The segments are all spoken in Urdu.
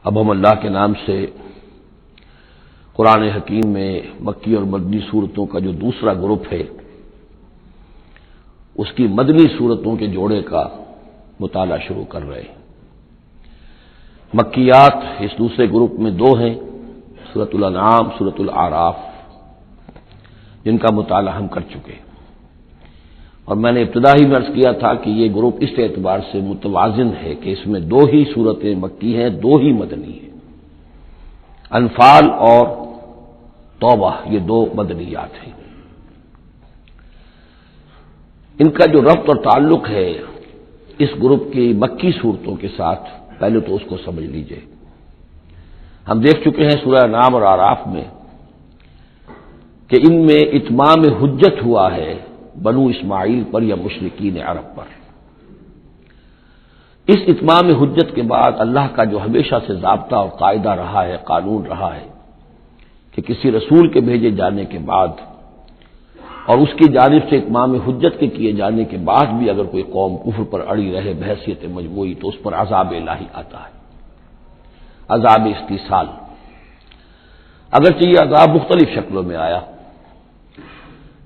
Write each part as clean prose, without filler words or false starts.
اب ہم اللہ کے نام سے قرآن حکیم میں مکی اور مدنی صورتوں کا جو دوسرا گروپ ہے اس کی مدنی صورتوں کے جوڑے کا مطالعہ شروع کر رہے ہیں۔ مکیات اس دوسرے گروپ میں دو ہیں، سورۃ الانعام، سورۃ الاعراف، جن کا مطالعہ ہم کر چکے ہیں، اور میں نے ابتدا ہی میں عرض کیا تھا کہ یہ گروپ اس اعتبار سے متوازن ہے کہ اس میں دو ہی صورتیں مکی ہیں، دو ہی مدنی ہیں۔ انفال اور توبہ یہ دو مدنیات ہیں۔ ان کا جو ربط اور تعلق ہے اس گروپ کی مکی صورتوں کے ساتھ، پہلے تو اس کو سمجھ لیجئے۔ ہم دیکھ چکے ہیں سورہ انعام اور اعراف میں کہ ان میں اتمام حجت ہوا ہے بنو اسماعیل پر یا مشرکین عرب پر۔ اس اتمام حجت کے بعد اللہ کا جو ہمیشہ سے ضابطہ اور قاعدہ رہا ہے، قانون رہا ہے کہ کسی رسول کے بھیجے جانے کے بعد اور اس کی جانب سے اتمام حجت کے کیے جانے کے بعد بھی اگر کوئی قوم کفر پر اڑی رہے بحیثیت مجموعی تو اس پر عذاب الہی آتا ہے، عذاب استیصال۔ اگرچہ یہ عذاب مختلف شکلوں میں آیا،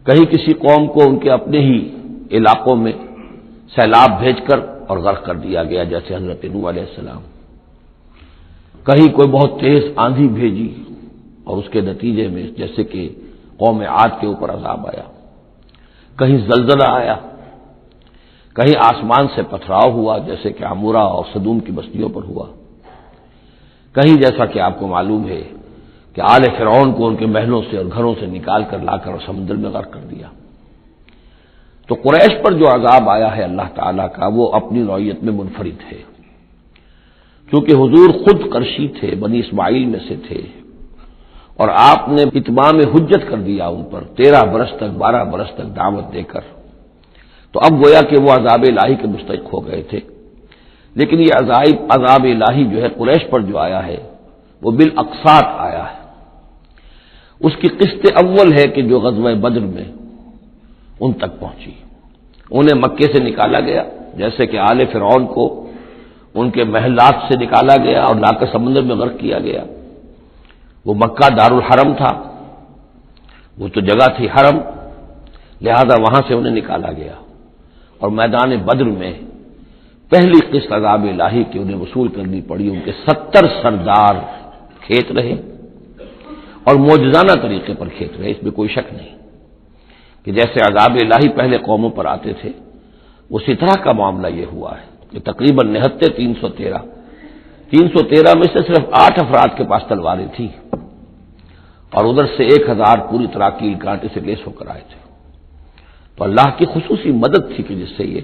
کہیں کسی قوم کو ان کے اپنے ہی علاقوں میں سیلاب بھیج کر اور غرق کر دیا گیا جیسے حضرت نوح علیہ السلام، کہیں کوئی بہت تیز آندھی بھیجی اور اس کے نتیجے میں جیسے کہ قوم عاد کے اوپر عذاب آیا، کہیں زلزلہ آیا، کہیں آسمان سے پتھراؤ ہوا جیسے کہ عمورہ اور صدوم کی بستیوں پر ہوا، کہیں جیسا کہ آپ کو معلوم ہے کہ آل فرعون کو ان کے محلوں سے اور گھروں سے نکال کر لا کر اور سمندر میں غرق کر دیا۔ تو قریش پر جو عذاب آیا ہے اللہ تعالیٰ کا وہ اپنی نوعیت میں منفرد ہے، کیونکہ حضور خود قرشی تھے، بنی اسماعیل میں سے تھے، اور آپ نے اتمام حجت کر دیا ان پر 13 برس تک 12 برس تک دعوت دے کر، تو اب گویا کہ وہ عذاب الہی کے مستحق ہو گئے تھے۔ لیکن یہ عذاب الہی جو ہے قریش پر جو آیا ہے وہ بالاقساط آیا ہے۔ اس کی قسط اول ہے کہ جو غزوہ بدر میں ان تک پہنچی، انہیں مکے سے نکالا گیا جیسے کہ آل فرعون کو ان کے محلات سے نکالا گیا اور لا کر سمندر میں غرق کیا گیا۔ وہ مکہ دارالحرم تھا، وہ تو جگہ تھی حرم، لہذا وہاں سے انہیں نکالا گیا، اور میدان بدر میں پہلی قسط عذاب الہی کی انہیں وصول کرنی پڑی۔ ان کے 70 سردار کھیت رہے اور معجزانہ طریقے پر کھیت رہے، اس میں کوئی شک نہیں کہ جیسے عذاب الہی پہلے قوموں پر آتے تھے اسی طرح کا معاملہ یہ ہوا ہے کہ تقریباً نہتے 313 میں سے صرف 8 افراد کے پاس تلواریں تھیں اور ادھر سے 1000 پوری طرح کیل کانٹے سے لیس ہو کر آئے تھے۔ تو اللہ کی خصوصی مدد تھی کہ جس سے یہ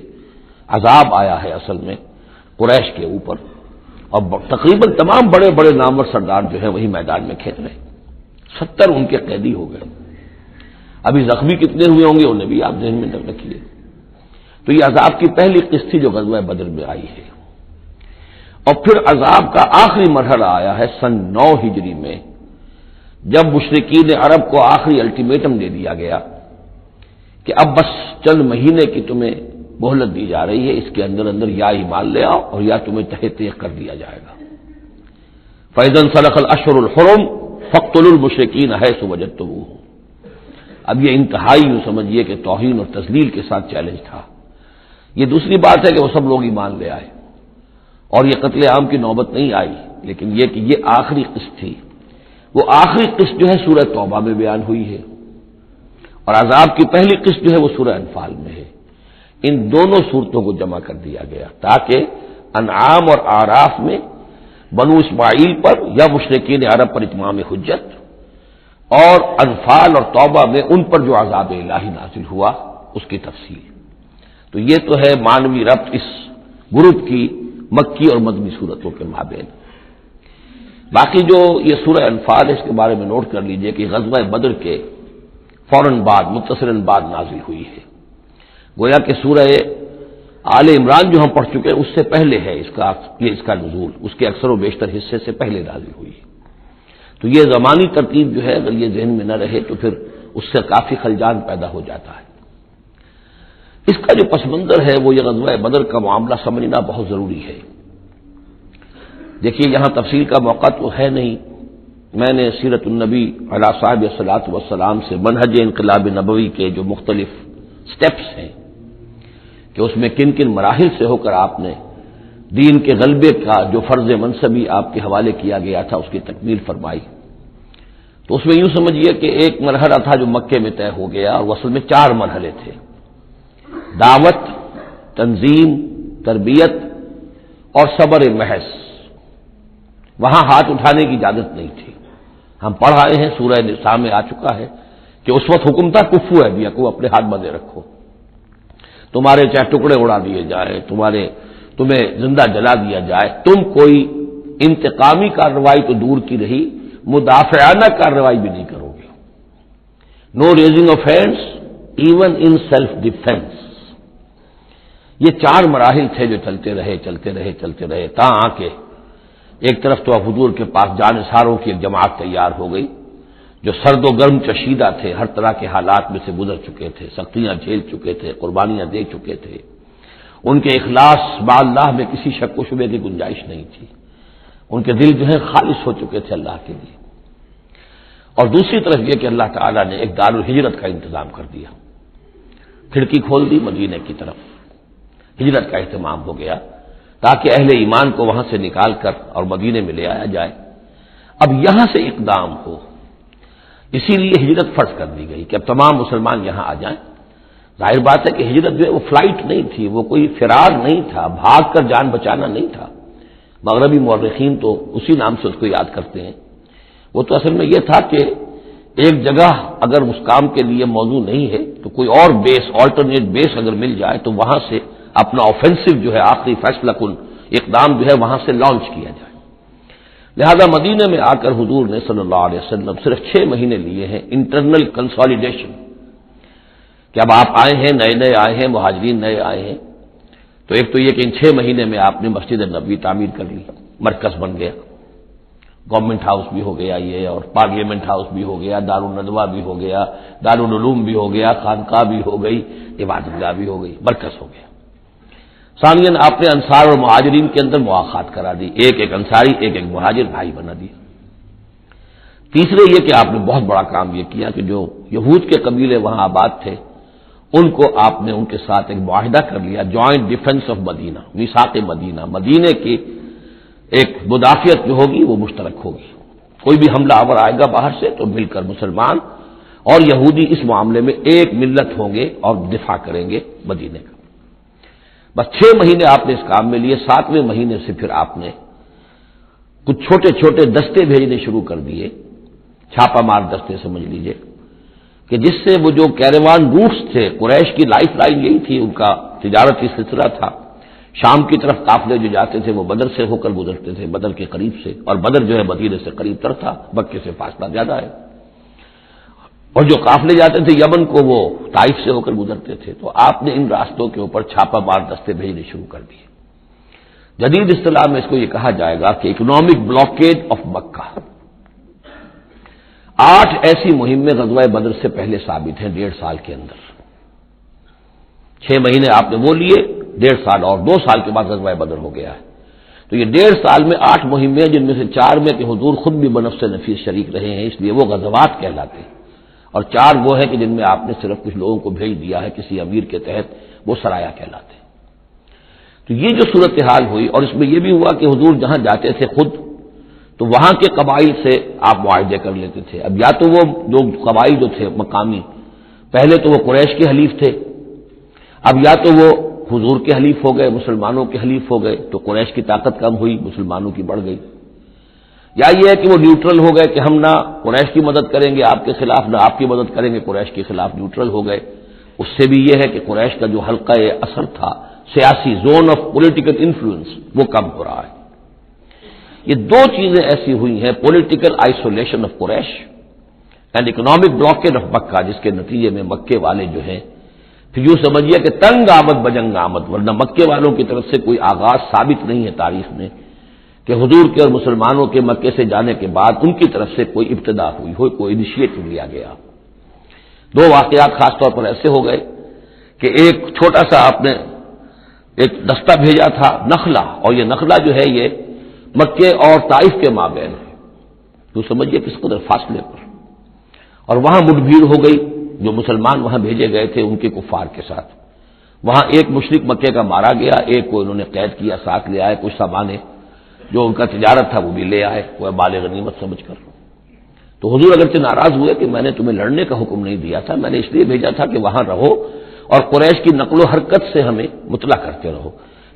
عذاب آیا ہے اصل میں قریش کے اوپر، اور تقریباً تمام بڑے بڑے نامور سردار جو ہیں وہی میدان میں کھیت رہے، 70 ان کے قیدی ہو گئے۔ ابھی زخمی کتنے ہوئے ہوں گے انہیں بھی آپ ذہن میں رکھیے۔ تو یہ عذاب کی پہلی قسط تھی جو غزوہ بدر میں آئی ہے، اور پھر عذاب کا آخری مرحلہ آیا ہے سن 9 ہجری میں، جب مشرکین عرب کو آخری الٹیمیٹم دے دیا گیا کہ اب بس چند مہینے کی تمہیں مہلت دی جا رہی ہے، اس کے اندر اندر یا ایمان لے آؤ اور یا تمہیں تہہ تیغ کر دیا جائے گا۔ فَإِذَا انسَلَخَ الْأَشْهُرُ الْحُرُمُ فَاقْتُلُوا الْمُشْرِكِينَ حَيْثُ وَجَدتُّمُوهُمْ۔ اب یہ انتہائی یوں سمجھیے کہ توہین اور تذلیل کے ساتھ چیلنج تھا۔ یہ دوسری بات ہے کہ وہ سب لوگ ایمان لے آئے اور یہ قتل عام کی نوبت نہیں آئی، لیکن یہ کہ یہ آخری قسط تھی۔ وہ آخری قسط جو ہے سورہ توبہ میں بیان ہوئی ہے، اور عذاب کی پہلی قسط جو ہے وہ سورہ انفال میں ہے۔ ان دونوں صورتوں کو جمع کر دیا گیا تاکہ انعام اور اعراف میں بنو اسماعیل پر یا مشرکین عرب پر اتمام حجت، اور انفال اور توبہ میں ان پر جو عذاب الہی نازل ہوا اس کی تفصیل۔ تو یہ تو ہے معنوی ربط اس گروپ کی مکی اور مدنی صورتوں کے مابین۔ باقی جو یہ سورہ انفال ہے اس کے بارے میں نوٹ کر لیجئے کہ غزوہ بدر کے فوراً بعد متصلاً بعد نازل ہوئی ہے، گویا کہ سورہ آل عمران جو ہم پڑھ چکے ہیں اس سے پہلے ہے اس کا نزول، اس کے اکثر و بیشتر حصے سے پہلے نازل ہوئی ہے۔ تو یہ زمانی ترتیب جو ہے اگر یہ ذہن میں نہ رہے تو پھر اس سے کافی خلجان پیدا ہو جاتا ہے۔ اس کا جو پس منظر ہے وہ یہ غزوہ بدر کا معاملہ سمجھنا بہت ضروری ہے۔ دیکھیے یہاں تفصیل کا موقع تو ہے نہیں، میں نے سیرت النبی علیہ صاحب صلاۃ والسلام سے منہج انقلاب نبوی کے جو مختلف سٹیپس ہیں کہ اس میں کن کن مراحل سے ہو کر آپ نے دین کے غلبے کا جو فرض منصبی آپ کے حوالے کیا گیا تھا اس کی تکمیل فرمائی، تو اس میں یوں سمجھیے کہ ایک مرحلہ تھا جو مکے میں طے ہو گیا، اور اصل میں 4 مرحلے تھے: دعوت، تنظیم، تربیت اور صبر محض۔ وہاں ہاتھ اٹھانے کی اجازت نہیں تھی۔ ہم پڑھ آئے ہیں، سورہ نساء میں آ چکا ہے کہ اس وقت حکم تھا کفو ہے بھی کو اپنے ہاتھ بندھے رکھو، تمہارے چاہے ٹکڑے اڑا دیے جائیں، تمہیں زندہ جلا دیا جائے، تم کوئی انتقامی کارروائی تو دور کی رہی، مدافعانہ کارروائی بھی نہیں کرو گے۔ No raising of hands even in self defence. یہ 4 مراحل تھے جو چلتے رہے تا آ کے ایک طرف تو حضور کے پاس جانثاروں کی ایک جماعت تیار ہو گئی جو سرد و گرم چشیدہ تھے، ہر طرح کے حالات میں سے گزر چکے تھے، سختیاں جھیل چکے تھے، قربانیاں دے چکے تھے، ان کے اخلاص با اللہ میں کسی شک و شبے کی گنجائش نہیں تھی، ان کے دل جو ہے خالص ہو چکے تھے اللہ کے لیے۔ اور دوسری طرف یہ کہ اللہ تعالیٰ نے ایک دارالہجرت کا انتظام کر دیا، کھڑکی کھول دی مدینے کی طرف، ہجرت کا اہتمام ہو گیا تاکہ اہل ایمان کو وہاں سے نکال کر اور مدینے میں لے آیا جائے۔ اب یہاں سے اقدام ہو، اسی لیے ہجرت فرض کر دی گئی کہ اب تمام مسلمان یہاں آ جائیں۔ ظاہر بات ہے کہ ہجرت جو ہے وہ فلائٹ نہیں تھی، وہ کوئی فرار نہیں تھا، بھاگ کر جان بچانا نہیں تھا۔ مغربی مورخین تو اسی نام سے اس کو یاد کرتے ہیں۔ وہ تو اصل میں یہ تھا کہ ایک جگہ اگر اس کام کے لیے موضوع نہیں ہے تو کوئی اور بیس، آلٹرنیٹ بیس اگر مل جائے تو وہاں سے اپنا آفینسو جو ہے آخری فیصلہ کن اقدام جو ہے وہاں سے لانچ کیا جائے۔ لہذا مدینہ میں آ کر حضور نے صلی اللہ علیہ وسلم صرف 6 مہینے لیے ہیں انٹرنل کنسالیڈیشن، کہ اب آپ آئے ہیں، نئے آئے ہیں، مہاجرین نئے آئے ہیں، تو ایک تو یہ کہ ان 6 مہینے میں آپ نے مسجد نبوی تعمیر کر لی، مرکز بن گیا، گورنمنٹ ہاؤس بھی ہو گیا یہ، اور پارلیمنٹ ہاؤس بھی ہو گیا، دارالندوہ بھی ہو گیا، دارالعلوم بھی ہو گیا، خانقاہ بھی ہو گئی، عبادت گاہ بھی ہو گئی، مرکز ہو گیا۔ ثانیاً آپ نے انصار اور مہاجرین کے اندر مواخات کرا دی، ایک انصاری ایک مہاجر بھائی بنا دیا۔ تیسرے یہ کہ آپ نے بہت بڑا کام یہ کیا کہ جو یہود کے قبیلے وہاں آباد تھے ان کو آپ نے ان کے ساتھ ایک معاہدہ کر لیا، جوائنٹ ڈیفنس آف مدینہ، میثاق مدینہ، مدینے کی ایک مدافعت جو ہوگی وہ مشترک ہوگی، کوئی بھی حملہ آور آئے گا باہر سے تو مل کر مسلمان اور یہودی اس معاملے میں ایک ملت ہوں گے اور دفاع کریں گے مدینے کا۔ بس 6 مہینے آپ نے اس کام میں لیے، 7ویں مہینے سے پھر آپ نے کچھ چھوٹے چھوٹے دستے بھیجنے شروع کر دیے، چھاپا مار دستے سمجھ لیجئے، کہ جس سے وہ جو کیروان روٹس تھے، قریش کی لائف لائن یہی تھی، ان کا تجارتی سلسلہ تھا، شام کی طرف قافلے جو جاتے تھے وہ بدر سے ہو کر گزرتے تھے، بدر کے قریب سے، اور بدر جو ہے مدینے سے قریب تر تھا، مکے سے فاصلہ زیادہ ہے، اور جو قافلے جاتے تھے یمن کو وہ طائف سے ہو کر گزرتے تھے، تو آپ نے ان راستوں کے اوپر چھاپا مار دستے بھیجنے شروع کر دیے۔ جدید اصطلاح میں اس کو یہ کہا جائے گا کہ اکنامک بلاکیج آف مکہ۔ 8 ایسی مہمیں غزوہ بدر سے پہلے ثابت ہیں 1.5 سال کے اندر۔ 6 مہینے آپ نے وہ لیے، 1.5 سال اور 2 سال کے بعد غزوہ بدر ہو گیا ہے، تو یہ 1.5 سال میں 8 مہمیں، جن میں سے 4 میں کہ حضور خود بھی بنفس نفیس شریک رہے ہیں، اس لیے وہ غزوات کہلاتے ہیں، اور 4 وہ ہیں کہ جن میں آپ نے صرف کچھ لوگوں کو بھیج دیا ہے کسی امیر کے تحت، وہ سرایا کہلاتے ہیں۔ تو یہ جو صورتحال ہوئی، اور اس میں یہ بھی ہوا کہ حضور جہاں جاتے تھے خود تو وہاں کے قبائل سے آپ معاہدے کر لیتے تھے۔ اب یا تو وہ جو قبائل جو تھے مقامی، پہلے تو وہ قریش کے حلیف تھے، اب یا تو وہ حضور کے حلیف ہو گئے، مسلمانوں کے حلیف ہو گئے، تو قریش کی طاقت کم ہوئی، مسلمانوں کی بڑھ گئی، یا یہ ہے کہ وہ نیوٹرل ہو گئے کہ ہم نہ قریش کی مدد کریں گے آپ کے خلاف، نہ آپ کی مدد کریں گے قریش کے خلاف، نیوٹرل ہو گئے۔ اس سے بھی یہ ہے کہ قریش کا جو حلقہ اثر تھا، سیاسی زون آف پولیٹیکل انفلوئنس، وہ کم ہو رہا ہے۔ یہ 2 چیزیں ایسی ہوئی ہیں، political isolation of Quraysh and economic blockage of Mecca, جس کے نتیجے میں مکے والے جو ہیں پھر یوں سمجھیے کہ تنگ آمد بجنگ آمد، ورنہ مکے والوں کی طرف سے کوئی آغاز ثابت نہیں ہے تاریخ میں کہ حضور کے اور مسلمانوں کے مکے سے جانے کے بعد ان کی طرف سے کوئی ابتدا ہوئی ہو، کوئی انیشیٹو لیا گیا۔ 2 واقعات خاص طور پر ایسے ہو گئے کہ ایک چھوٹا سا آپ نے ایک دستہ بھیجا تھا نخلا، اور یہ نخلا جو ہے یہ مکے اور طائف کے مابین ہے، تو سمجھیے کس قدر فاصلے پر، اور وہاں مٹ بھیڑ ہو گئی، جو مسلمان وہاں بھیجے گئے تھے ان کے کفار کے ساتھ، وہاں ایک مشرک مکے کا مارا گیا، ایک کو انہوں نے قید کیا، ساتھ لے آئے، کچھ سامان جو ان کا تجارت تھا وہ بھی لے آئے، وہ مال غنیمت سمجھ کر۔ تو حضور اگرچہ ناراض ہوئے کہ میں نے تمہیں لڑنے کا حکم نہیں دیا تھا، میں نے اس لیے بھیجا تھا کہ وہاں رہو اور قریش کی نقل و حرکت سے ہمیں مطلع کرتے رہو،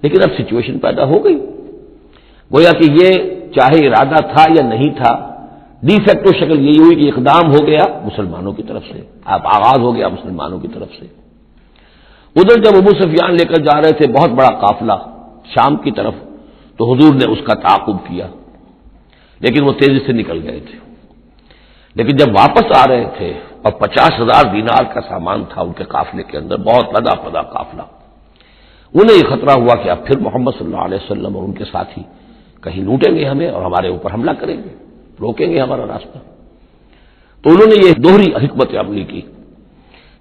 لیکن اب سچویشن پیدا ہو گئی، گویا کہ یہ چاہے ارادہ تھا یا نہیں تھا، ڈی فیکٹو شکل یہی ہوئی کہ اقدام ہو گیا مسلمانوں کی طرف سے، اب آغاز ہو گیا مسلمانوں کی طرف سے۔ ادھر جب ابو سفیان لے کر جا رہے تھے بہت بڑا قافلہ شام کی طرف، تو حضور نے اس کا تعاقب کیا، لیکن وہ تیزی سے نکل گئے تھے۔ لیکن جب واپس آ رہے تھے اور 50,000 دینار کا سامان تھا ان کے قافلے کے اندر، بہت لدا پدا قافلہ، انہیں یہ خطرہ ہوا کہ اب پھر محمد صلی اللہ علیہ وسلم اور ان کے ساتھی کہیں لوٹیں گے ہمیں اور ہمارے اوپر حملہ کریں گے، روکیں گے ہمارا راستہ۔ تو انہوں نے یہ دوہری حکمت عملی کی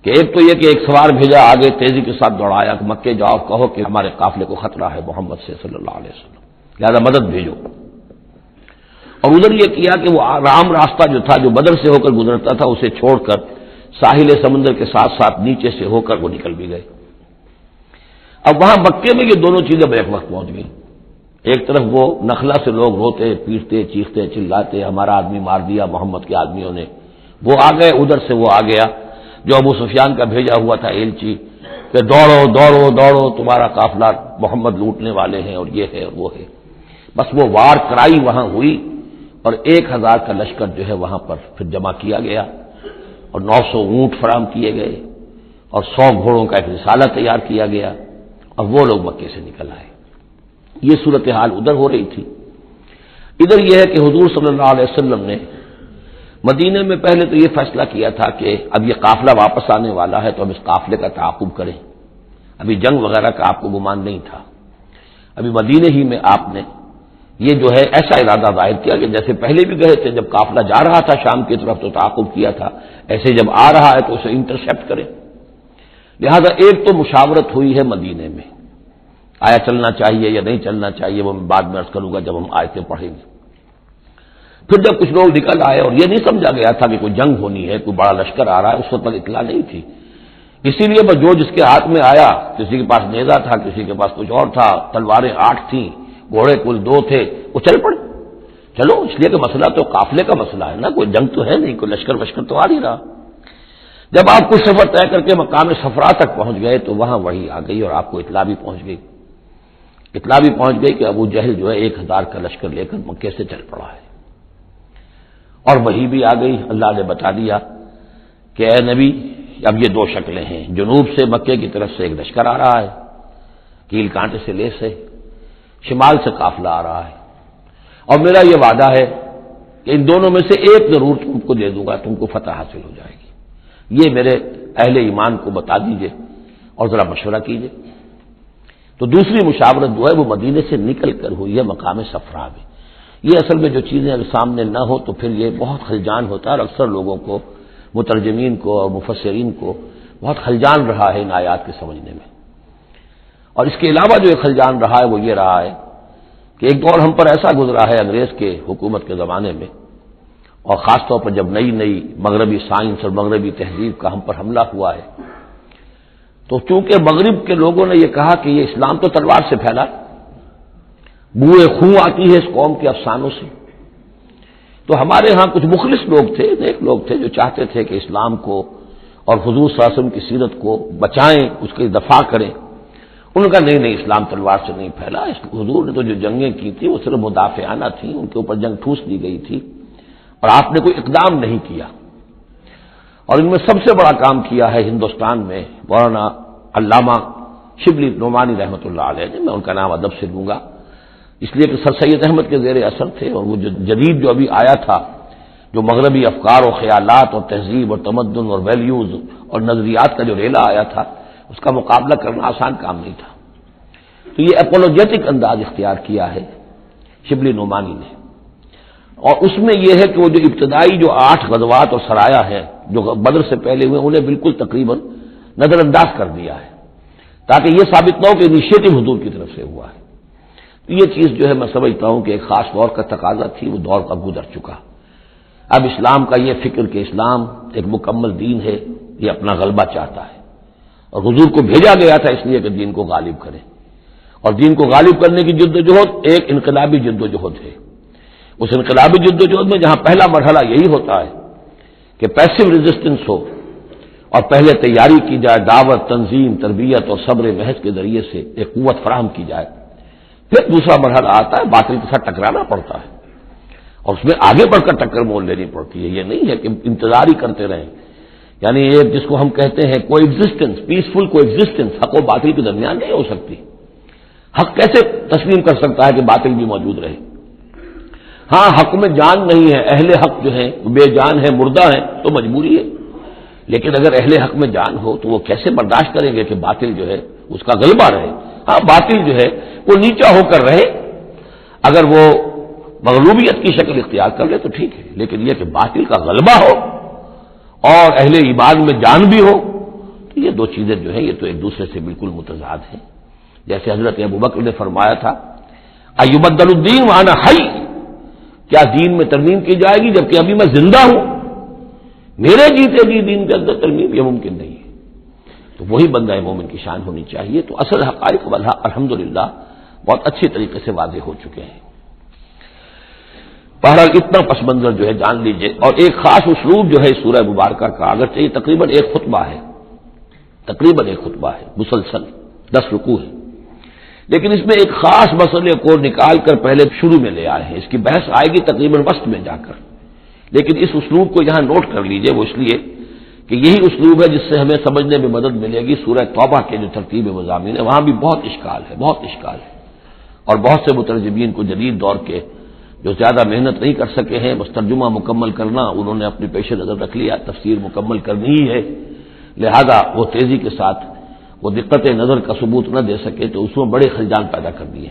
کہ ایک تو یہ کہ ایک سوار بھیجا، آگے تیزی کے ساتھ دوڑایا کہ مکے جاؤ، کہو کہ ہمارے قافلے کو خطرہ ہے محمد سے صلی اللہ علیہ وسلم، لہذا مدد بھیجو۔ اور ادھر یہ کیا کہ وہ عام راستہ جو تھا، جو بدر سے ہو کر گزرتا تھا، اسے چھوڑ کر ساحل سمندر کے ساتھ ساتھ نیچے سے ہو کر وہ نکل بھی گئے۔ اب وہاں مکے میں یہ دونوں چیزیں بیک وقت پہنچ گئی، ایک طرف وہ نخلا سے لوگ روتے پیٹتے چیختے چلاتے ہمارا آدمی مار دیا محمد کے آدمیوں نے، وہ آ گئے، ادھر سے وہ آ گیا جو ابو سفیان کا بھیجا ہوا تھا ایلچی کہ دوڑو دوڑو دوڑو تمہارا قافلہ محمد لوٹنے والے ہیں اور یہ ہے اور وہ ہے۔ بس وہ وار کرائی وہاں ہوئی اور 1,000 کا لشکر جو ہے وہاں پر پھر جمع کیا گیا اور 900 اونٹ فراہم کیے گئے اور 100 گھوڑوں کا ایک رسالہ تیار کیا گیا اور وہ لوگ مکے سے نکل آئے۔ یہ صورتحال ادھر ہو رہی تھی۔ ادھر یہ ہے کہ حضور صلی اللہ علیہ وسلم نے مدینے میں پہلے تو یہ فیصلہ کیا تھا کہ اب یہ قافلہ واپس آنے والا ہے تو اب اس قافلے کا تعاقب کریں، ابھی جنگ وغیرہ کا آپ کو گمان نہیں تھا، ابھی مدینے ہی میں آپ نے یہ جو ہے ایسا ارادہ ظاہر کیا کہ جیسے پہلے بھی گئے تھے، جب قافلہ جا رہا تھا شام کی طرف تو تعاقب کیا تھا، ایسے جب آ رہا ہے تو اسے انٹرسیپٹ کریں۔ لہذا ایک تو مشاورت ہوئی ہے مدینے میں، آیا چلنا چاہیے یا نہیں چلنا چاہیے، وہ میں بعد میں عرض کروں گا جب ہم آیتیں پڑھیں گے۔ پھر جب کچھ لوگ نکل آئے اور یہ نہیں سمجھا گیا تھا کہ کوئی جنگ ہونی ہے، کوئی بڑا لشکر آ رہا ہے، اس وقت تک اطلاع نہیں تھی، اسی لیے بس جو جس کے ہاتھ میں آیا، کسی کے پاس نیزہ تھا، کسی کے پاس کچھ اور تھا، تلواریں 8 تھیں، گھوڑے کل 2 تھے، وہ چل پڑے۔ چلو اس لیے کہ مسئلہ تو قافلے کا مسئلہ ہے نا، کوئی جنگ تو ہے نہیں، کوئی لشکر وشکر تو آ نہیں رہا۔ جب آپ کچھ سفر طے کر کے مقام صفرا تک پہنچ گئے تو وہاں وحی آ گئی اور آپ کو اطلاع بھی پہنچ گئی، اطلاع بھی پہنچ گئی کہ ابو جہل جو ہے 1,000 کا لشکر لے کر مکے سے چل پڑا ہے، اور وحی بھی آ گئی، اللہ نے بتا دیا کہ اے نبی اب یہ 2 شکلیں ہیں، جنوب سے مکے کی طرف سے ایک لشکر آ رہا ہے کیل کانٹے سے لیس ہے، شمال سے قافلہ آ رہا ہے، اور میرا یہ وعدہ ہے کہ ان دونوں میں سے ایک ضرور تم کو دے دوں گا، تم کو فتح حاصل ہو جائے گی، یہ میرے اہل ایمان کو بتا دیجئے اور ذرا مشورہ کیجئے۔ تو دوسری مشاورت جو ہے وہ مدینے سے نکل کر ہوئی ہے مقام صفرا میں۔ یہ اصل میں جو چیزیں اگر سامنے نہ ہو تو پھر یہ بہت خلجان ہوتا ہے، اور اکثر لوگوں کو، مترجمین کو اور مفسرین کو بہت خلجان رہا ہے ان آیات کے سمجھنے میں۔ اور اس کے علاوہ جو ایک خلجان رہا ہے وہ یہ رہا ہے کہ ایک دور ہم پر ایسا گزرا ہے انگریز کے حکومت کے زمانے میں، اور خاص طور پر جب نئی نئی مغربی سائنس اور مغربی تہذیب کا ہم پر حملہ ہوا ہے، تو چونکہ مغرب کے لوگوں نے یہ کہا کہ یہ اسلام تو تلوار سے پھیلا، بوئے خون آتی ہے اس قوم کے افسانوں سے، تو ہمارے ہاں کچھ مخلص لوگ تھے، نیک لوگ تھے جو چاہتے تھے کہ اسلام کو اور حضور صلی اللہ علیہ وسلم کی سیرت کو بچائیں، اس کی دفاع کریں۔ ان کا نہیں اسلام تلوار سے نہیں پھیلا، حضور نے تو جو جنگیں کی تھی وہ صرف مدافعانہ تھیں، ان کے اوپر جنگ ٹھوس دی گئی تھی اور آپ نے کوئی اقدام نہیں کیا۔ اور ان میں سب سے بڑا کام کیا ہے ہندوستان میں مولانا علامہ شبلی نعمانی رحمۃ اللہ علیہ نے، میں ان کا نام ادب سے لوں گا اس لیے کہ سر سید احمد کے زیر اثر تھے، اور وہ جو جدید جو ابھی آیا تھا، جو مغربی افکار و خیالات اور تہذیب اور تمدن اور ویلیوز اور نظریات کا جو ریلا آیا تھا، اس کا مقابلہ کرنا آسان کام نہیں تھا۔ تو یہ اپولوجیٹک انداز اختیار کیا ہے شبلی نعمانی نے، اور اس میں یہ ہے کہ وہ جو ابتدائی جو 8 غزوات اور سرایا ہیں جو بدر سے پہلے ہوئے، انہیں بالکل تقریباً نظر انداز کر دیا ہے، تاکہ یہ ثابت نہ ہو کہ انیشیٹو حضور کی طرف سے ہوا ہے۔ یہ چیز جو ہے میں سمجھتا ہوں کہ ایک خاص دور کا تقاضا تھی، وہ دور کا گزر چکا۔ اب اسلام کا یہ فکر کہ اسلام ایک مکمل دین ہے، یہ اپنا غلبہ چاہتا ہے، اور حضور کو بھیجا گیا تھا اس لیے کہ دین کو غالب کرے، اور دین کو غالب کرنے کی جدوجہد ایک انقلابی جدوجہد ہے۔ اس انقلابی جدوجہد میں جہاں پہلا مرحلہ یہی ہوتا ہے کہ پیسو ریزسٹنس ہو، اور پہلے تیاری کی جائے، دعوت، تنظیم، تربیت اور صبر محض کے ذریعے سے ایک قوت فراہم کی جائے، پھر دوسرا مرحلہ آتا ہے باطل کے ساتھ ٹکرانا پڑتا ہے، اور اس میں آگے بڑھ کر ٹکر مول لینی پڑتی ہے۔ یہ نہیں ہے کہ انتظار ہی کرتے رہیں، یعنی ایک جس کو ہم کہتے ہیں کو ایگزسٹنس، پیسفل کو ایگزسٹنس، حق و باطل کے درمیان نہیں ہو سکتی۔ حق کیسے تسلیم کر سکتا ہے کہ باطل بھی موجود رہے؟ ہاں، حق میں جان نہیں ہے، اہل حق جو ہیں بے جان ہے، مردہ ہیں، تو مجبوری ہے، لیکن اگر اہل حق میں جان ہو تو وہ کیسے برداشت کریں گے کہ باطل جو ہے اس کا غلبہ رہے؟ ہاں، باطل جو ہے وہ نیچا ہو کر رہے، اگر وہ مغلوبیت کی شکل اختیار کر لے تو ٹھیک ہے، لیکن یہ کہ باطل کا غلبہ ہو اور اہل ایمان میں جان بھی ہو، تو یہ دو چیزیں جو ہیں یہ تو ایک دوسرے سے بالکل متضاد ہیں۔ جیسے حضرت ابوبکر نے فرمایا تھا ایبدل الدین وانا حی، کیا دین میں ترمیم کی جائے گی جبکہ ابھی میں زندہ ہوں؟ میرے جیتے جی دین کے اندر ترمیم یہ ممکن نہیں ہے۔ تو وہی بندہ مومن کی شان ہونی چاہیے۔ تو اصل حقائق الحمدللہ بہت اچھی طریقے سے واضح ہو چکے ہیں۔ بہرحال اتنا پس منظر جو ہے جان لیجئے، اور ایک خاص اسلوب جو ہے سورہ مبارکہ کا، اگرچہ یہ تقریباً ایک خطبہ ہے مسلسل 10 رکوع ہے، لیکن اس میں ایک خاص مسئلے کو نکال کر پہلے شروع میں لے آئے ہیں۔ اس کی بحث آئے گی تقریباً وسط میں جا کر، لیکن اس اسلوب کو یہاں نوٹ کر لیجئے، وہ اس لیے کہ یہی اسلوب ہے جس سے ہمیں سمجھنے میں مدد ملے گی۔ سورہ توبہ کے جو ترتیب مضامین ہے وہاں بھی بہت اشکال ہے، اور بہت سے مترجمین کو جدید دور کے جو زیادہ محنت نہیں کر سکے ہیں، بس ترجمہ مکمل کرنا انہوں نے اپنے پیش نظر رکھ لیا، تفسیر مکمل کرنی ہی ہے، لہذا وہ تیزی کے ساتھ وہ دقت نظر کا ثبوت نہ دے سکے تو اس میں بڑے خلجان پیدا کر دیے۔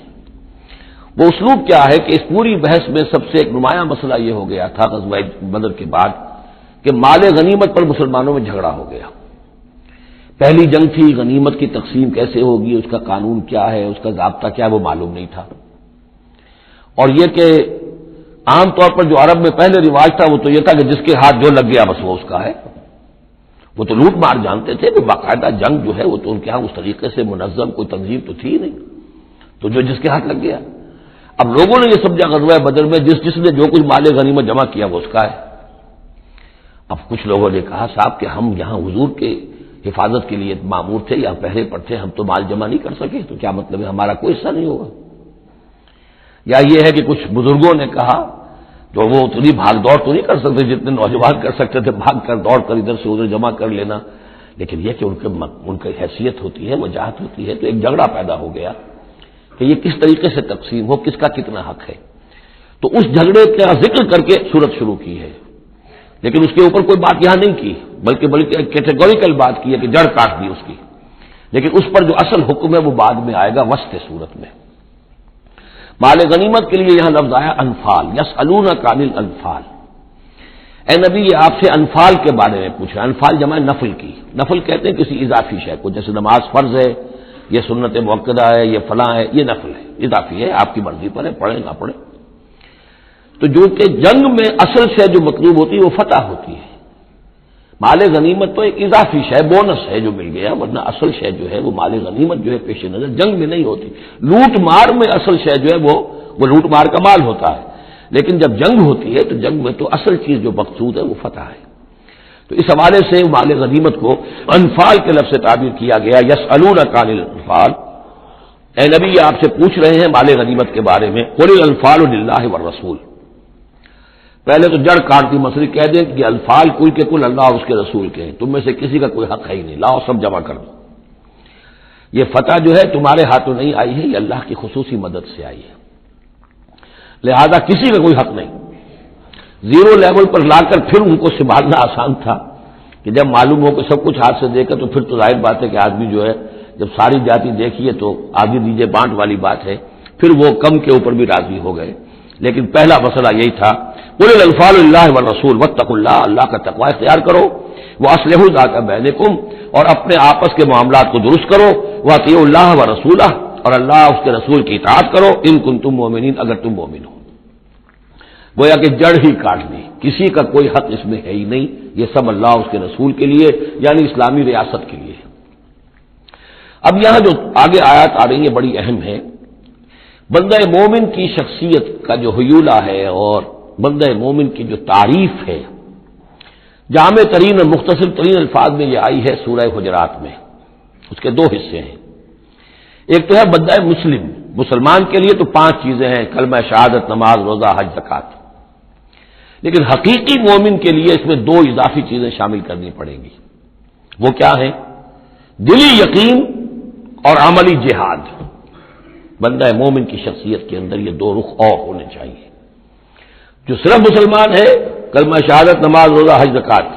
وہ اسلوب کیا ہے کہ اس پوری بحث میں سب سے ایک نمایاں مسئلہ یہ ہو گیا تھا غزوہ بدر کے بعد کہ مال غنیمت پر مسلمانوں میں جھگڑا ہو گیا۔ پہلی جنگ تھی، غنیمت کی تقسیم کیسے ہوگی، اس کا قانون کیا ہے، اس کا ضابطہ کیا ہے، وہ معلوم نہیں تھا۔ اور یہ کہ عام طور پر جو عرب میں پہلے رواج تھا وہ تو یہ تھا کہ جس کے ہاتھ جو لگ گیا بس وہ اس کا ہے۔ وہ تو لوٹ مار جانتے تھے کہ باقاعدہ جنگ جو ہے وہ تو ان کے ہاں اس طریقے سے منظم کوئی تنظیم تو تھی ہی نہیں، تو جو جس کے ہاتھ لگ گیا۔ اب لوگوں نے یہ سمجھا غزوہ بدر میں جس نے جو کچھ مال غنیمت جمع کیا وہ اس کا ہے۔ اب کچھ لوگوں نے کہا صاحب کہ ہم یہاں حضور کے حفاظت کے لیے مامور تھے، یہاں پہرے پر تھے، ہم تو مال جمع نہیں کر سکے، تو کیا مطلب ہے ہمارا کوئی حصہ نہیں ہوگا؟ یا یہ ہے کہ کچھ بزرگوں نے کہا تو وہ اتنی بھاگ دوڑ تو نہیں کر سکتے جتنے نوجوان کر سکتے تھے، بھاگ کر دوڑ کر ادھر سے ادھر جمع کر لینا، لیکن یہ کہ ان کی حیثیت ہوتی ہے، وجاہت ہوتی ہے، تو ایک جھگڑا پیدا ہو گیا کہ یہ کس طریقے سے تقسیم ہو، کس کا کتنا حق ہے۔ تو اس جھگڑے کا ذکر کر کے سورت شروع کی ہے، لیکن اس کے اوپر کوئی بات یہاں نہیں کی، بلکہ کیٹیگوریکل بات کی ہے کہ جڑ کاٹ دی اس کی، لیکن اس پر جو اصل حکم ہے وہ بعد میں آئے گا وسط صورت میں۔ مال غنیمت کے لیے یہاں لفظ آیا انفال، یسألونک عن الانفال۔ اے نبی یہ آپ سے انفال کے بارے میں پوچھ رہا ہے۔ انفال جمع نفل کی، نفل کہتے ہیں کسی اضافی شے کو، جیسے نماز فرض ہے، یہ سنت مؤکدہ ہے، یہ فلاں ہے، یہ نفل ہے، اضافی ہے، آپ کی مرضی پر ہے، پڑھیں نہ پڑھیں۔ تو جو کہ جنگ میں اصل شے جو مطلوب ہوتی ہے وہ فتح ہوتی ہے، مال غنیمت تو ایک اضافی شے، بونس ہے جو مل گیا، ورنہ اصل شے جو ہے وہ مال غنیمت جو ہے پیش نظر جنگ میں نہیں ہوتی۔ لوٹ مار میں اصل شے جو ہے وہ لوٹ مار کا مال ہوتا ہے، لیکن جب جنگ ہوتی ہے تو جنگ میں تو اصل چیز جو مقصود ہے وہ فتح ہے۔ تو اس حوالے سے مال غنیمت کو انفال کے لفظ سے تعبیر کیا گیا، یسألونک عن الانفال۔ اے نبی یہ آپ سے پوچھ رہے ہیں مال غنیمت کے بارے میں، قل الانفال للہ والرسول۔ پہلے تو جڑ کاٹ دی مسئلہ کہہ دیں کہ الفال کل کے کل اللہ اور اس کے رسول کے ہیں، تم میں سے کسی کا کوئی حق ہے ہی نہیں، لاؤ سب جمع کر دو۔ یہ فتح جو ہے تمہارے ہاتھوں نہیں آئی ہے، یہ اللہ کی خصوصی مدد سے آئی ہے، لہذا کسی کا کوئی حق نہیں۔ زیرو لیول پر لا کر پھر ان کو سنبھالنا آسان تھا کہ جب معلوم ہو کہ سب کچھ ہاتھ سے دے کر، تو پھر تو ظاہر بات ہے کہ آدمی جو ہے جب ساری جاتی دیکھیے تو آگے دیجیے بانٹ والی بات ہے، پھر وہ کم کے اوپر بھی راضی ہو گئے۔ لیکن پہلا مسئلہ یہی تھا، قل الانفال للہ والرسول واتقوا اللہ، اللہ کا تقوی اختیار کرو، واصلحوا ذات بینکم، اور اپنے آپس کے معاملات کو درست کرو، واطیعوا اللہ ورسولہ، اور اللہ اس کے رسول کی اطاعت کرو ان کنتم مومنین، اگر تم مومن ہو۔ گویا کہ جڑ ہی کاٹ دی، کسی کا کوئی حق اس میں ہے ہی نہیں، یہ سب اللہ اس کے رسول کے لیے یعنی اسلامی ریاست کے لیے ہے۔ اب یہاں جو آگے آیات آ رہی ہیں بڑی اہم ہے۔ بندہ مومن کی شخصیت کا جو حیولہ ہے اور بندہ مومن کی جو تعریف ہے، جامع ترین اور مختصر ترین الفاظ میں یہ آئی ہے سورہ حجرات میں۔ اس کے دو حصے ہیں، ایک تو ہے بندہ مسلم، مسلمان کے لیے تو 5 چیزیں ہیں، کلمہ شہادت، نماز، روزہ، حج، زکوٰۃ۔ لیکن حقیقی مومن کے لیے اس میں 2 اضافی چیزیں شامل کرنی پڑیں گی۔ وہ کیا ہیں؟ دلی یقین اور عملی جہاد۔ بندہ مومن کی شخصیت کے اندر یہ 2 رخ اور ہونے چاہیے۔ جو صرف مسلمان ہے، کلمہ شہادت، نماز، روزہ، حج، زکوٰۃ،